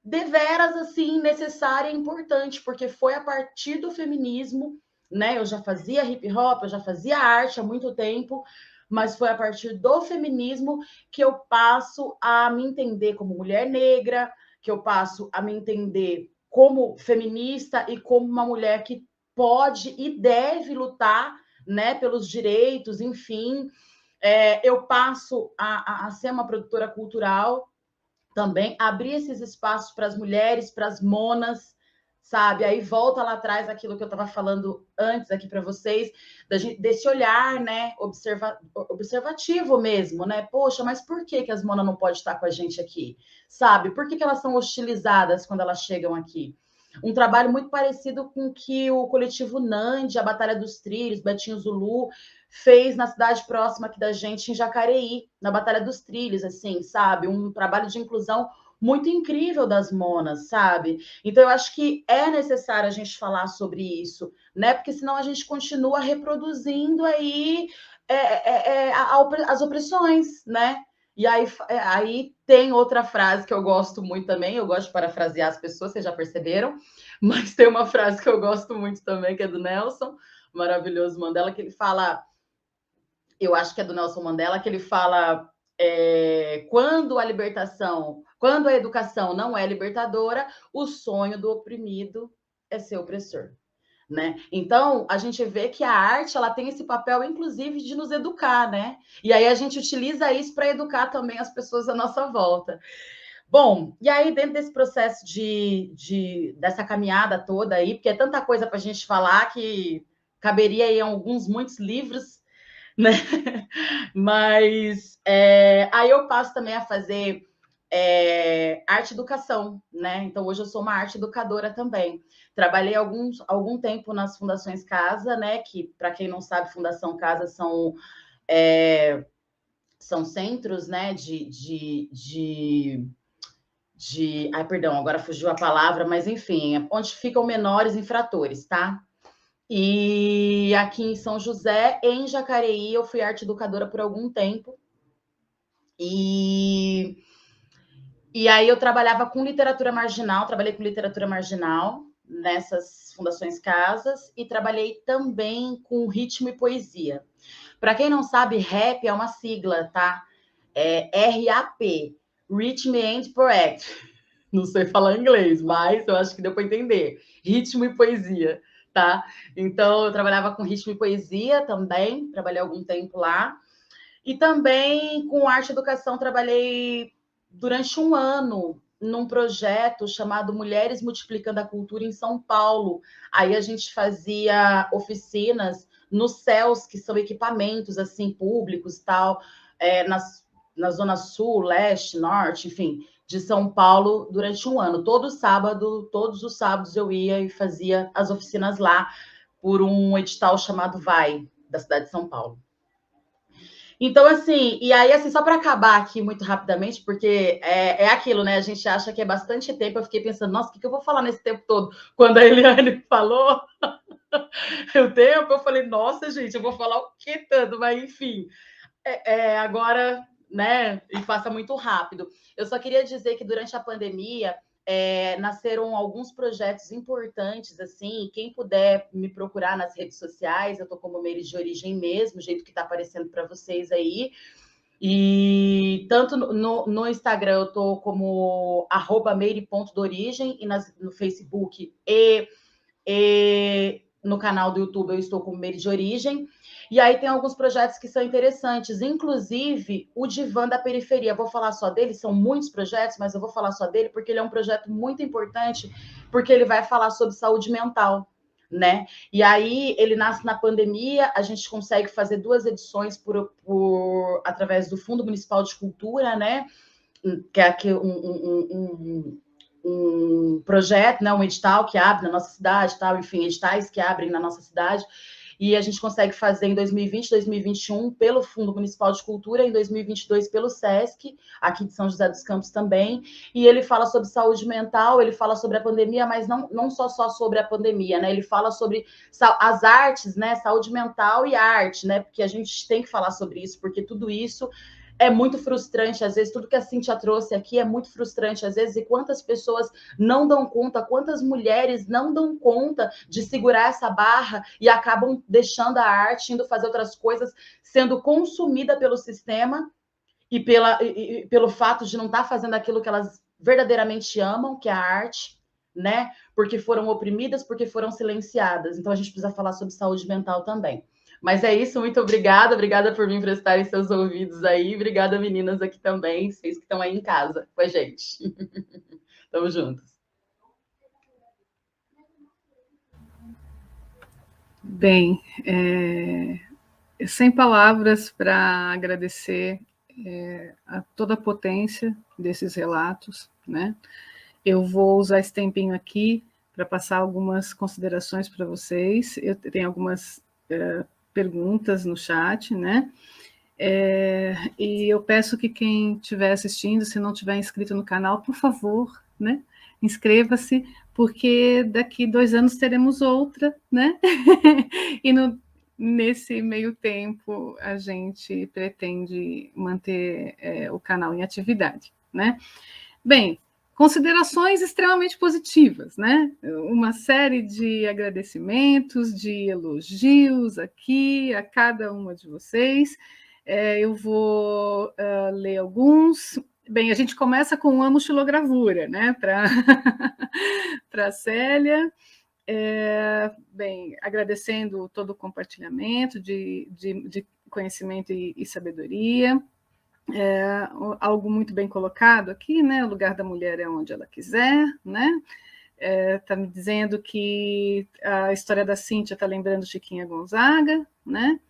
deveras assim necessária e importante, porque foi a partir do feminismo, né? Eu já fazia hip hop, eu já fazia arte há muito tempo, mas foi a partir do feminismo que eu passo a me entender como mulher negra, que eu passo a me entender como feminista e como uma mulher que pode e deve lutar, né, pelos direitos, enfim. Eu passo a ser uma produtora cultural também, abrir esses espaços para as mulheres, para as monas, sabe? Aí volta lá atrás aquilo que eu estava falando antes aqui para vocês, desse olhar, né, observativo mesmo, né? Poxa, mas por que as monas não podem estar com a gente aqui? Sabe? Por que elas são hostilizadas quando elas chegam aqui? Um trabalho muito parecido com o que o coletivo Nandi, a Batalha dos Trilhos, Betinho Zulu, fez na cidade próxima aqui da gente, em Jacareí, na Batalha dos Trilhos, assim, sabe? Um trabalho de inclusão muito incrível das monas, sabe? Então, eu acho que é necessário a gente falar sobre isso, né? Porque senão a gente continua reproduzindo aí as opressões, né? E aí tem outra frase que eu gosto muito também, eu gosto de parafrasear as pessoas, vocês já perceberam, mas tem uma frase que eu gosto muito também, que é do Nelson, maravilhoso Mandela, que ele fala, eu acho que é do Nelson Mandela, que ele fala quando a educação não é libertadora, o sonho do oprimido é ser opressor. Né? Então, a gente vê que a arte ela tem esse papel, inclusive, de nos educar, né? E aí a gente utiliza isso para educar também as pessoas à nossa volta. Bom, e aí dentro desse processo dessa caminhada toda aí, porque é tanta coisa para a gente falar que caberia aí muitos livros, né? Mas aí eu passo também a fazer arte educação, né? Então hoje eu sou uma arte educadora também. Trabalhei algum tempo nas Fundações Casa, né? Que, para quem não sabe, Fundação Casa são centros, né? Ai, perdão, agora fugiu a palavra, mas enfim, onde ficam menores infratores, tá? E aqui em São José, em Jacareí, eu fui arte educadora por algum tempo. E aí eu trabalhava com literatura marginal, trabalhei com literatura marginal nessas Fundações Casas e trabalhei também com ritmo e poesia. Para quem não sabe, rap é uma sigla, tá? É RAP, Rhythm and Poetry. Não sei falar inglês, mas eu acho que deu para entender. Ritmo e poesia, tá? Então, eu trabalhava com ritmo e poesia também, trabalhei algum tempo lá. E também com arte e educação, trabalhei durante um ano num projeto chamado Mulheres Multiplicando a Cultura em São Paulo. Aí a gente fazia oficinas nos CELS, que são equipamentos assim públicos, tal, na Zona Sul, Leste, Norte, enfim, de São Paulo, durante um ano. Todos os sábados eu ia e fazia as oficinas lá por um edital chamado Vai, da cidade de São Paulo. Então, assim, e aí, assim, só para acabar aqui muito rapidamente, porque é aquilo, né? A gente acha que é bastante tempo. Eu fiquei pensando, nossa, o que eu vou falar nesse tempo todo? Quando a Eliane falou o tempo, eu falei, nossa, gente, eu vou falar o que tanto? Mas, enfim, agora, né? E passa muito rápido. Eu só queria dizer que durante a pandemia, nasceram alguns projetos importantes, assim, quem puder me procurar nas redes sociais, eu tô como Meire de Origem mesmo, o jeito que tá aparecendo para vocês aí, e tanto no Instagram eu tô como @meire.dorigem e no Facebook e no canal do YouTube eu estou como Meire de Origem. E aí tem alguns projetos que são interessantes, inclusive o Divã da Periferia. Vou falar só dele, são muitos projetos, mas eu vou falar só dele porque ele é um projeto muito importante, porque ele vai falar sobre saúde mental, né? E aí ele nasce na pandemia, a gente consegue fazer 2 edições através do Fundo Municipal de Cultura, né? Que é aqui um projeto, né, um edital que abre na nossa cidade, tal, enfim, editais que abrem na nossa cidade, e a gente consegue fazer em 2020, 2021 pelo Fundo Municipal de Cultura, em 2022 pelo SESC, aqui de São José dos Campos também, e ele fala sobre saúde mental, ele fala sobre a pandemia, mas não só sobre a pandemia, né, ele fala sobre as artes, né, saúde mental e arte, né, porque a gente tem que falar sobre isso, porque tudo isso é muito frustrante, às vezes, tudo que a Cíntia trouxe aqui é muito frustrante, às vezes, e quantas pessoas não dão conta, quantas mulheres não dão conta de segurar essa barra e acabam deixando a arte, indo fazer outras coisas, sendo consumida pelo sistema e pelo fato de não estar fazendo aquilo que elas verdadeiramente amam, que é a arte, né? porque foram oprimidas, porque foram silenciadas. Então a gente precisa falar sobre saúde mental também. Mas é isso, muito obrigada por me emprestarem seus ouvidos aí, obrigada meninas aqui também, vocês que estão aí em casa com a gente. Tamo juntos. Bem, sem palavras para agradecer a toda a potência desses relatos, né? Eu vou usar esse tempinho aqui para passar algumas considerações para vocês. Eu tenho algumas perguntas no chat, né? E eu peço que quem estiver assistindo, se não estiver inscrito no canal, por favor, né? Inscreva-se, porque daqui 2 anos teremos outra, né? E nesse meio tempo a gente pretende manter o canal em atividade, né? Bem, considerações extremamente positivas, né? Uma série de agradecimentos, de elogios aqui a cada uma de vocês. Eu vou ler alguns. Bem, a gente começa com amo xilogravura, né? Para a Célia. Bem, agradecendo todo o compartilhamento de conhecimento e sabedoria. Algo muito bem colocado aqui, né? O lugar da mulher é onde ela quiser, né? Está me dizendo que a história da Cíntia está lembrando Chiquinha Gonzaga, né?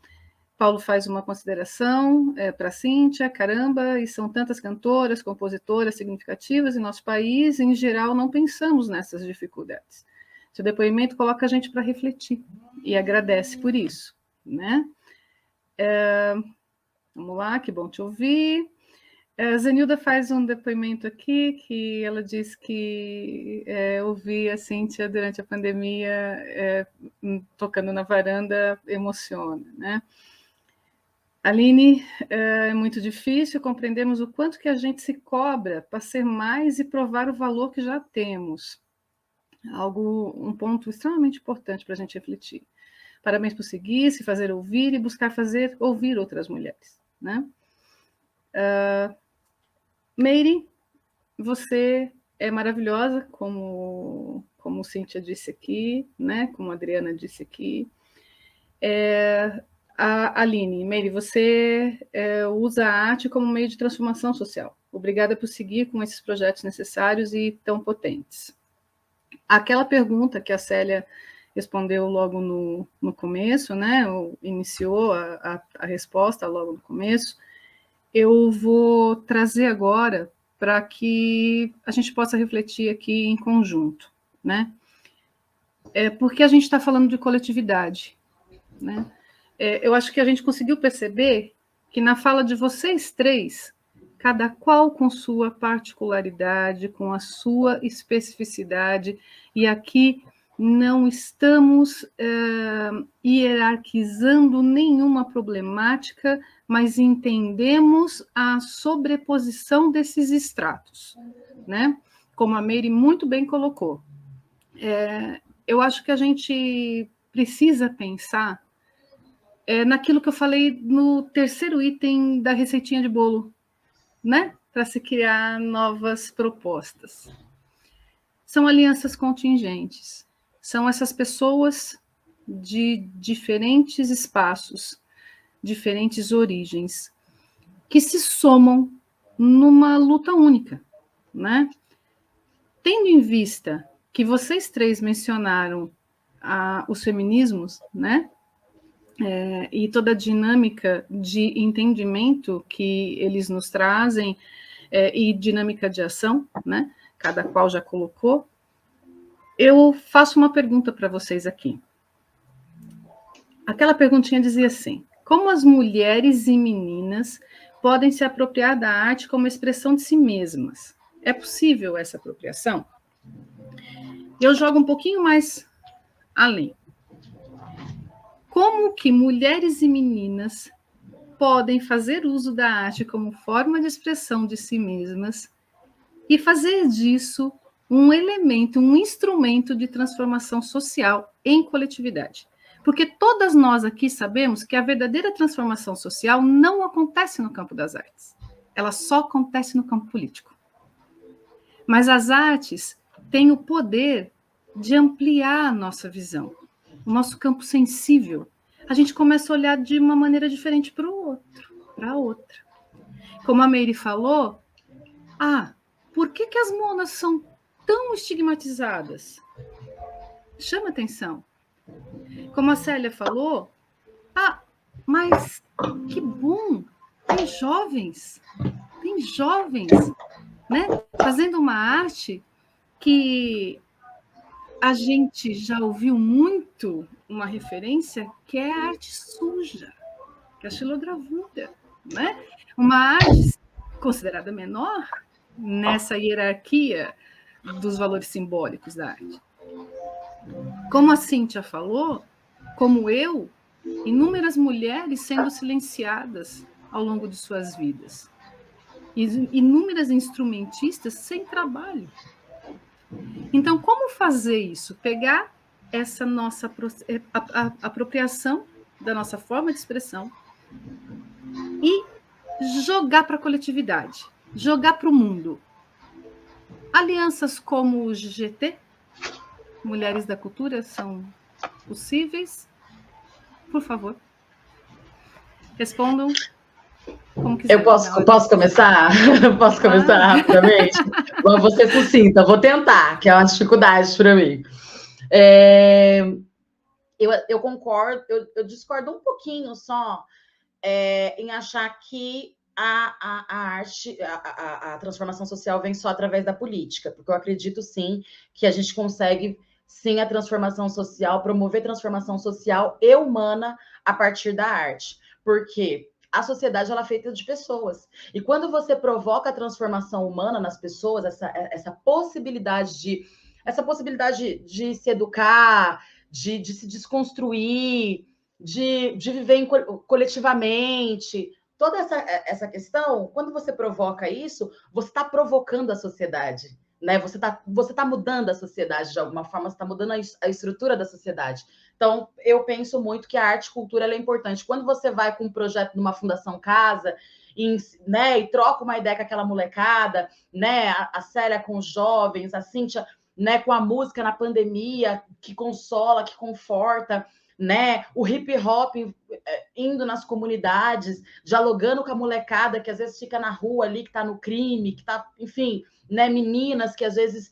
Paulo faz uma consideração para a Cíntia, caramba, e são tantas cantoras, compositoras significativas em nosso país, em geral não pensamos nessas dificuldades. Seu depoimento coloca a gente para refletir, e agradece por isso, né? Vamos lá, que bom te ouvir. A Zenilda faz um depoimento aqui, que ela diz que ouvir a Cíntia durante a pandemia, tocando na varanda, emociona, né? Aline, é muito difícil compreendermos o quanto que a gente se cobra para ser mais e provar o valor que já temos. Um ponto extremamente importante para a gente refletir. Parabéns por seguir, se fazer ouvir e buscar fazer ouvir outras mulheres, né? Meire, você é maravilhosa, como Cíntia disse aqui, né? Como a Adriana disse aqui. A Aline, Meire, você usa a arte como meio de transformação social. Obrigada por seguir com esses projetos necessários e tão potentes. Aquela pergunta que a Célia respondeu logo no começo, né? Ou iniciou a resposta logo no começo, eu vou trazer agora para que a gente possa refletir aqui em conjunto, né? Porque a gente está falando de coletividade, né? Eu acho que a gente conseguiu perceber que na fala de vocês três, cada qual com sua particularidade, com a sua especificidade, e aqui não estamos hierarquizando nenhuma problemática, mas entendemos a sobreposição desses estratos, né? Como a Meire muito bem colocou. Eu acho que a gente precisa pensar naquilo que eu falei no terceiro item da receitinha de bolo, né? Para se criar novas propostas. São alianças contingentes. São essas pessoas de diferentes espaços, diferentes origens, que se somam numa luta única, né? Tendo em vista que vocês três mencionaram os feminismos, né? E toda a dinâmica de entendimento que eles nos trazem e dinâmica de ação, né? Cada qual já colocou. Eu faço uma pergunta para vocês aqui. Aquela perguntinha dizia assim: como as mulheres e meninas podem se apropriar da arte como expressão de si mesmas? É possível essa apropriação? Eu jogo um pouquinho mais além. Como que mulheres e meninas podem fazer uso da arte como forma de expressão de si mesmas e fazer disso um elemento, um instrumento de transformação social em coletividade? Porque todas nós aqui sabemos que a verdadeira transformação social não acontece no campo das artes. Ela só acontece no campo político. Mas as artes têm o poder de ampliar a nossa visão, o nosso campo sensível. A gente começa a olhar de uma maneira diferente para o outro, para a outra. Como a Meire falou, por que as monas são tão estigmatizadas? Chama atenção. Como a Célia falou, mas que bom, tem jovens, né, fazendo uma arte que a gente já ouviu muito uma referência, que é a arte suja, que é a xilogravura, né? Uma arte considerada menor nessa hierarquia dos valores simbólicos da arte. Como a Cíntia falou, como eu, inúmeras mulheres sendo silenciadas ao longo de suas vidas. Inúmeras instrumentistas sem trabalho. Então, como fazer isso? Pegar essa nossa apropriação da nossa forma de expressão e jogar para a coletividade, jogar para o mundo. Alianças como o GT, Mulheres da Cultura, são possíveis? Por favor, respondam como quiser. Eu posso começar? Posso começar rapidamente? Vou ser sucinta, vou tentar, que é uma dificuldade para mim. Eu concordo, eu discordo um pouquinho só em achar que a arte, a transformação social vem só através da política, porque eu acredito sim que a gente consegue sim a transformação social, promover transformação social e humana a partir da arte, porque a sociedade ela é feita de pessoas, e quando você provoca a transformação humana nas pessoas, essa possibilidade de se educar, de se desconstruir, de viver coletivamente, toda essa questão, quando você provoca isso, você está provocando a sociedade, né? Você tá mudando a sociedade de alguma forma, você está mudando a estrutura da sociedade. Então, eu penso muito que a arte e cultura ela é importante. Quando você vai com um projeto numa Fundação Casa né, e troca uma ideia com aquela molecada, né, a Célia com os jovens, a Cíntia, né, com a música na pandemia, que consola, que conforta, né, o hip hop indo nas comunidades, dialogando com a molecada que às vezes fica na rua ali, que está no crime, que está, enfim, né, meninas que às vezes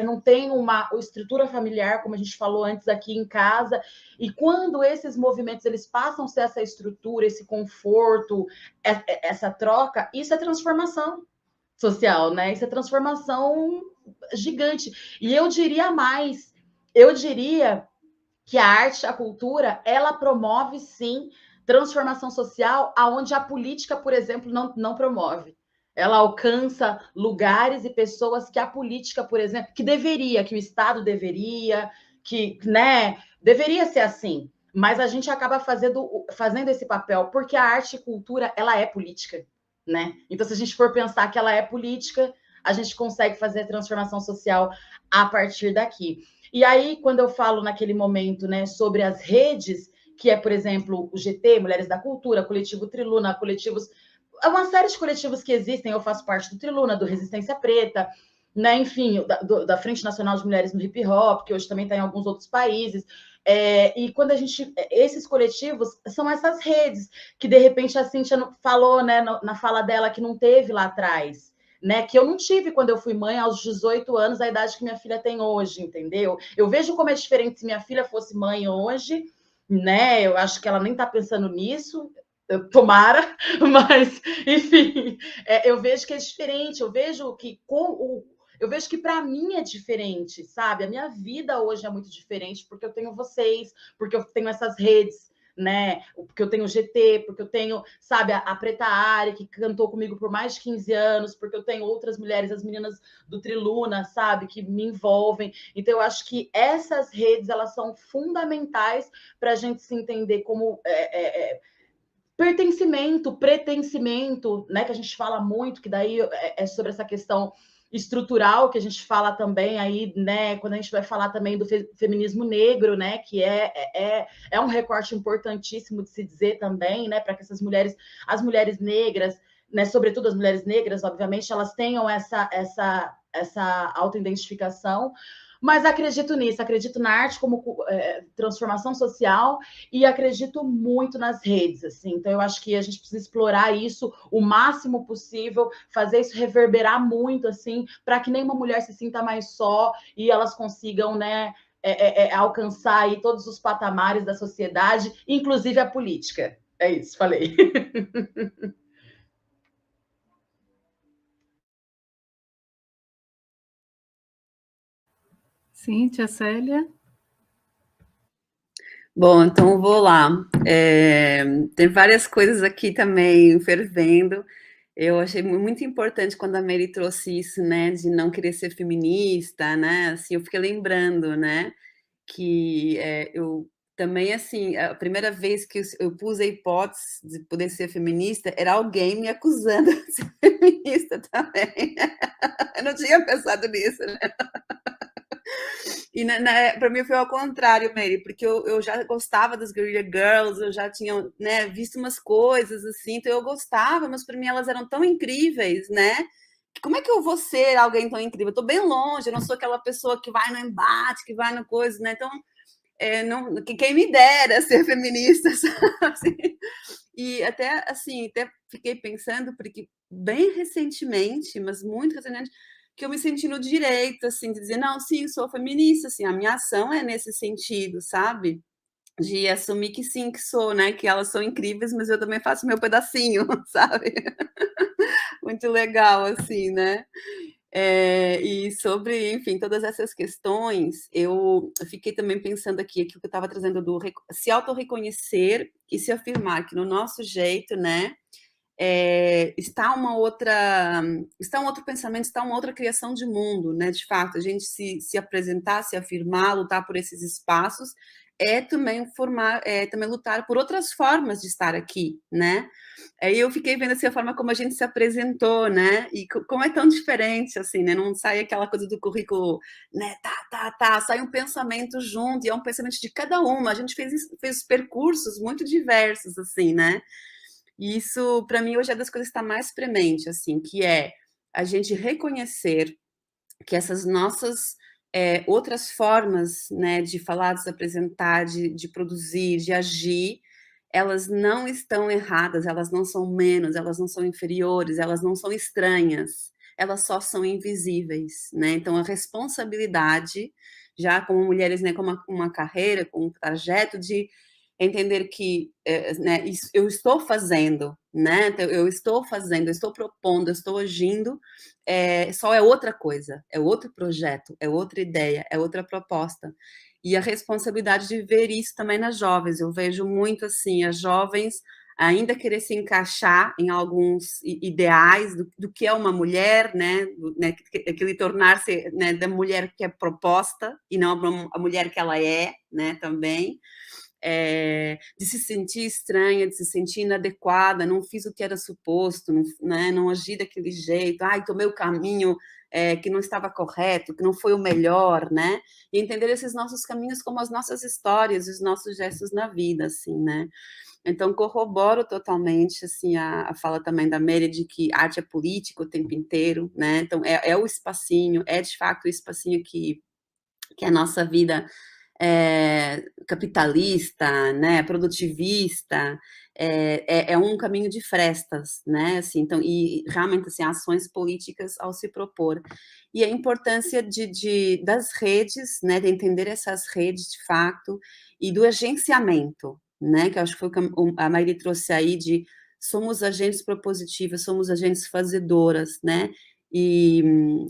não tem uma estrutura familiar, como a gente falou antes aqui em casa, e quando esses movimentos eles passam a ser essa estrutura, esse conforto, essa troca, isso é transformação social, né? Isso é transformação gigante. E eu diria mais, eu diria que a arte, a cultura, ela promove, sim, transformação social aonde a política, por exemplo, não promove. Ela alcança lugares e pessoas que a política, por exemplo, que o Estado deveria, que, né, deveria ser assim. Mas a gente acaba fazendo esse papel, porque a arte e cultura, ela é política, né? Então, se a gente for pensar que ela é política, a gente consegue fazer a transformação social a partir daqui. E aí, quando eu falo naquele momento, né, sobre as redes, que é, por exemplo, o GT, Mulheres da Cultura, Coletivo Triluna, coletivos... É uma série de coletivos que existem, eu faço parte do Triluna, do Resistência Preta, né, enfim, da Frente Nacional de Mulheres no Hip Hop, que hoje também está em alguns outros países. E quando esses coletivos são essas redes, que de repente a Cíntia falou, né, na fala dela, que não teve lá atrás, né, que eu não tive quando eu fui mãe aos 18 anos, a idade que minha filha tem hoje, entendeu? Eu vejo como é diferente se minha filha fosse mãe hoje, né? Eu acho que ela nem está pensando nisso, tomara, mas, enfim, eu vejo que é diferente, eu vejo que para mim é diferente, sabe? A minha vida hoje é muito diferente, porque eu tenho vocês, porque eu tenho essas redes, né? Porque eu tenho o GT, porque eu tenho, sabe, a Preta Ari, que cantou comigo por mais de 15 anos, porque eu tenho outras mulheres, as meninas do Triluna, sabe, que me envolvem. Então, eu acho que essas redes, elas são fundamentais para a gente se entender como pertencimento, né, que a gente fala muito, que daí é sobre essa questão estrutural, que a gente fala também aí, né, quando a gente vai falar também do feminismo negro, né, que é um recorte importantíssimo de se dizer também, né, para que as mulheres negras, né, sobretudo as mulheres negras, obviamente, elas tenham essa autoidentificação, Mas acredito nisso, acredito na arte como transformação social e acredito muito nas redes, assim. Então, eu acho que a gente precisa explorar isso o máximo possível, fazer isso reverberar muito, assim, para que nenhuma mulher se sinta mais só e elas consigam, né, alcançar aí todos os patamares da sociedade, inclusive a política. É isso, falei. Sim, tia Célia? Bom, então vou lá. Tem várias coisas aqui também fervendo. Eu achei muito importante quando a Mary trouxe isso, né, de não querer ser feminista, né, assim, eu fiquei lembrando, né, que eu também, assim, a primeira vez que eu pus a hipótese de poder ser feminista, era alguém me acusando de ser feminista também. Eu não tinha pensado nisso, né? E para mim foi ao contrário, Mary, porque eu já gostava das Guerrilla Girls, eu já tinha, né, visto umas coisas assim, então eu gostava, mas para mim elas eram tão incríveis, né? Como é que eu vou ser alguém tão incrível? Eu tô bem longe, eu não sou aquela pessoa que vai no embate, que vai na coisa, né? Então, não, quem me dera ser feminista, sabe? E até, assim, até fiquei pensando, porque bem recentemente, mas muito recentemente, que eu me senti no direito, assim, de dizer, não, sim, sou feminista, assim, a minha ação é nesse sentido, sabe? De assumir que sim, que sou, né? Que elas são incríveis, mas eu também faço meu pedacinho, sabe? Muito legal, assim, né? E sobre, enfim, todas essas questões, eu fiquei também pensando aqui que eu estava trazendo do se autorreconhecer e se afirmar que no nosso jeito, né, está um outro pensamento, está uma outra criação de mundo, né? De fato, a gente se apresentar, se afirmar, lutar por esses espaços também também lutar por outras formas de estar aqui, né? Aí eu fiquei vendo assim a forma como a gente se apresentou, né? E como é tão diferente, assim, né? Não sai aquela coisa do currículo, né? Sai um pensamento junto, e é um pensamento de cada uma. A gente fez percursos muito diversos, assim, né? E isso, para mim, hoje é das coisas que está mais premente, assim, que é a gente reconhecer que essas nossas outras formas, né, de falar, de se apresentar, de produzir, de agir, elas não estão erradas, elas não são menos, elas não são inferiores, elas não são estranhas, elas só são invisíveis, né? Então, a responsabilidade, já como mulheres, né, com uma carreira, com um trajeto de entender que né, isso, eu estou fazendo, né? Então, eu estou fazendo, eu estou propondo, eu estou agindo, só é outra coisa, é outro projeto, é outra ideia, é outra proposta. E a responsabilidade de ver isso também nas jovens. Eu vejo muito assim, as jovens ainda querer se encaixar em alguns ideais do que é uma mulher, né? Aquele tornar-se, né, da mulher que é proposta e não a mulher que ela é, né? Também. De se sentir estranha, de se sentir inadequada, não fiz o que era suposto, não agi daquele jeito, tomei o caminho que não estava correto, que não foi o melhor, né? E entender esses nossos caminhos como as nossas histórias, os nossos gestos na vida, assim, né? Então, corroboro totalmente, assim, a fala também da Mary de que arte é política o tempo inteiro, né? Então, é o espacinho, é de fato o espacinho que a nossa vida capitalista, né, produtivista, é um caminho de frestas, né, assim, então, e realmente, assim, ações políticas ao se propor. E a importância das redes, né, de entender essas redes, de fato, e do agenciamento, né, que eu acho que foi o que a Maíra trouxe aí, de somos agentes propositivas, somos agentes fazedoras, né, e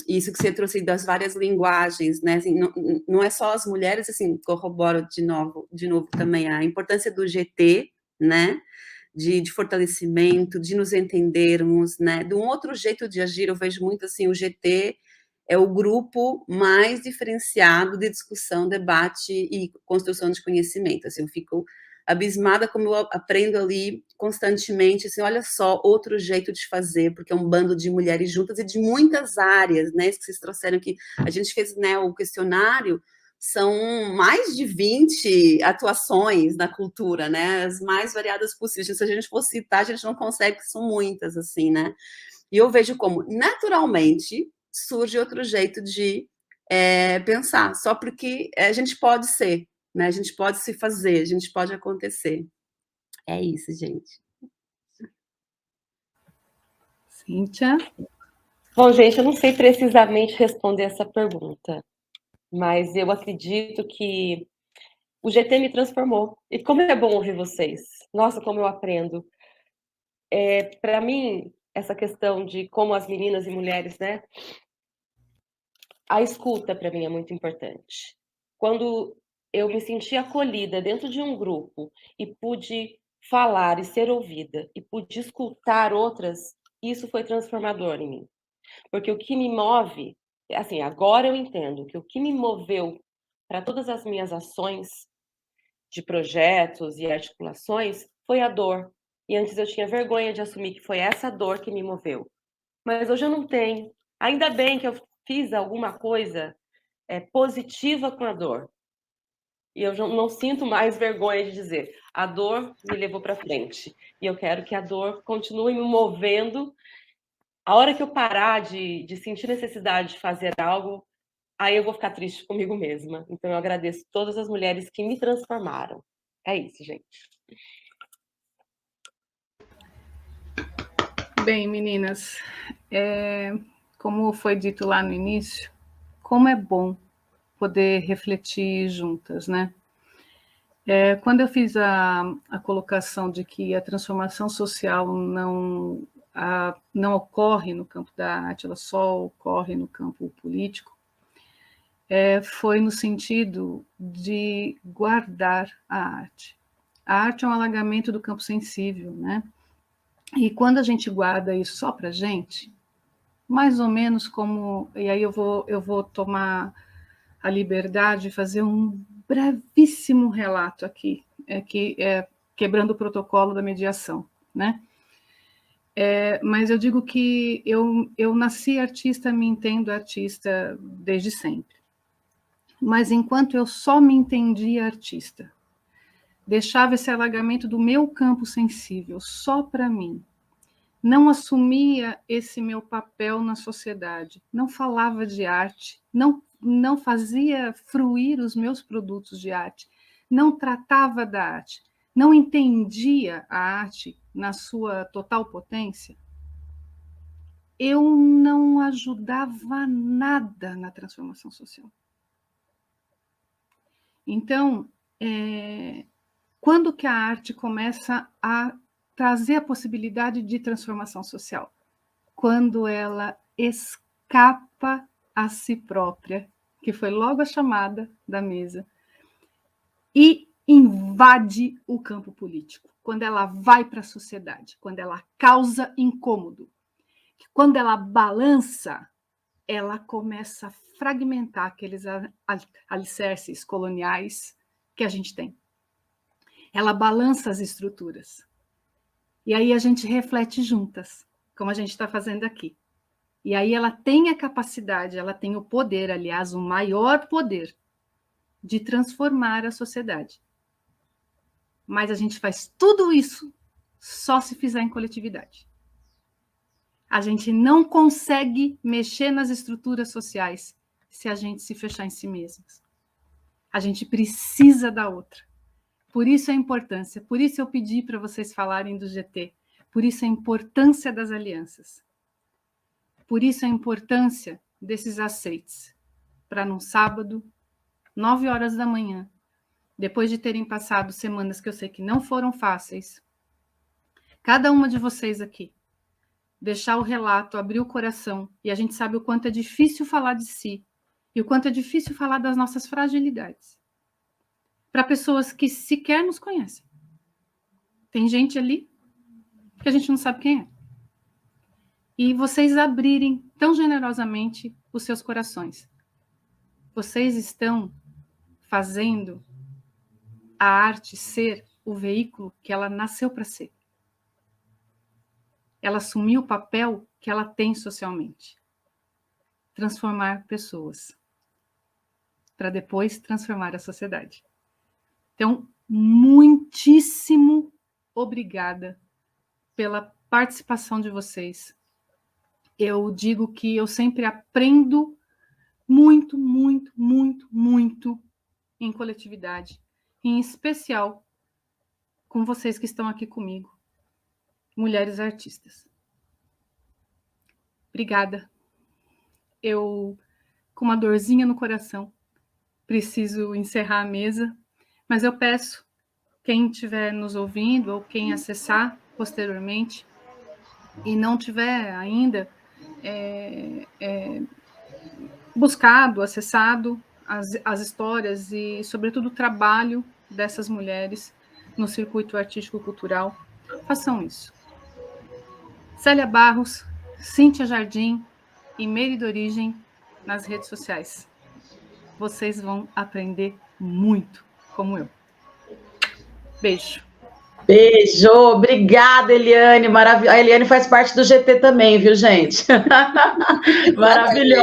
isso que você trouxe das várias linguagens, né? Assim, não é só as mulheres, assim, corroboro de novo também a importância do GT, né? De fortalecimento, de nos entendermos, né? De um outro jeito de agir, eu vejo muito assim, o GT é o grupo mais diferenciado de discussão, debate e construção de conhecimento. Assim, eu fico abismada como eu aprendo ali constantemente, assim, olha só, outro jeito de fazer, porque é um bando de mulheres juntas e de muitas áreas, né, isso que vocês trouxeram aqui. A gente fez, né, o questionário, são mais de 20 atuações na cultura, né, as mais variadas possíveis. Se a gente for citar, a gente não consegue, porque são muitas, assim, né. E eu vejo como, naturalmente, surge outro jeito de pensar, só porque a gente pode ser, né? A gente pode se fazer, a gente pode acontecer. É isso, gente. Cíntia? Bom, gente, eu não sei precisamente responder essa pergunta, mas eu acredito que o GT me transformou. E como é bom ouvir vocês. Nossa, como eu aprendo. Para mim, essa questão de como as meninas e mulheres, né? A escuta, para mim, é muito importante. Quando eu me senti acolhida dentro de um grupo e pude falar e ser ouvida, e pude escutar outras, isso foi transformador em mim. Porque o que me move, assim, agora eu entendo que o que me moveu para todas as minhas ações de projetos e articulações foi a dor. E antes eu tinha vergonha de assumir que foi essa dor que me moveu. Mas hoje eu não tenho. Ainda bem que eu fiz alguma coisa positiva com a dor. E eu não sinto mais vergonha de dizer, a dor me levou para frente. E eu quero que a dor continue me movendo. A hora que eu parar de sentir necessidade de fazer algo, aí eu vou ficar triste comigo mesma. Então eu agradeço todas as mulheres que me transformaram. É isso, gente. Bem, meninas, como foi dito lá no início, como é bom poder refletir juntas, né? Quando eu fiz a colocação de que a transformação social não ocorre no campo da arte, ela só ocorre no campo político, foi no sentido de guardar a arte. A arte é um alargamento do campo sensível, né? E quando a gente guarda isso só para a gente, mais ou menos como... E aí eu vou tomar a liberdade de fazer um brevíssimo relato aqui, quebrando o protocolo da mediação, né? Mas eu digo que eu nasci artista, me entendo artista desde sempre. Mas enquanto eu só me entendia artista, deixava esse alargamento do meu campo sensível só para mim, não assumia esse meu papel na sociedade, não falava de arte, não fazia fruir os meus produtos de arte, não tratava da arte, não entendia a arte na sua total potência, eu não ajudava nada na transformação social. Então, quando que a arte começa a trazer a possibilidade de transformação social? Quando ela escapa a si própria, que foi logo a chamada da mesa, e invade o campo político, quando ela vai para a sociedade, quando ela causa incômodo, quando ela balança, ela começa a fragmentar aqueles alicerces coloniais que a gente tem. Ela balança as estruturas. E aí a gente reflete juntas, como a gente está fazendo aqui. E aí ela tem a capacidade, ela tem o poder, aliás, o maior poder de transformar a sociedade. Mas a gente faz tudo isso só se fizer em coletividade. A gente não consegue mexer nas estruturas sociais se a gente se fechar em si mesmas. A gente precisa da outra. Por isso a importância, por isso eu pedi para vocês falarem do GT, por isso a importância das alianças. Por isso a importância desses aceites, para num sábado, 9 horas da manhã, depois de terem passado semanas que eu sei que não foram fáceis, cada uma de vocês aqui, deixar o relato, abrir o coração, e a gente sabe o quanto é difícil falar de si, e o quanto é difícil falar das nossas fragilidades, para pessoas que sequer nos conhecem. Tem gente ali que a gente não sabe quem é. E vocês abrirem tão generosamente os seus corações. Vocês estão fazendo a arte ser o veículo que ela nasceu para ser. Ela assumiu o papel que ela tem socialmente. Transformar pessoas. Para depois transformar a sociedade. Então, muitíssimo obrigada pela participação de vocês. Eu digo que eu sempre aprendo muito, muito, muito, muito em coletividade, em especial com vocês que estão aqui comigo, mulheres artistas. Obrigada. Eu, com uma dorzinha no coração, preciso encerrar a mesa, mas eu peço, quem estiver nos ouvindo ou quem acessar posteriormente e não tiver ainda buscado, acessado as histórias e, sobretudo, o trabalho dessas mulheres no circuito artístico-cultural, façam isso. Célia Barros, Cíntia Jardim e Meire d'Origem nas redes sociais. Vocês vão aprender muito, como eu. Beijo. Beijo, obrigada, Eliane. A Eliane faz parte do GT também, viu, gente? Maravilhosa.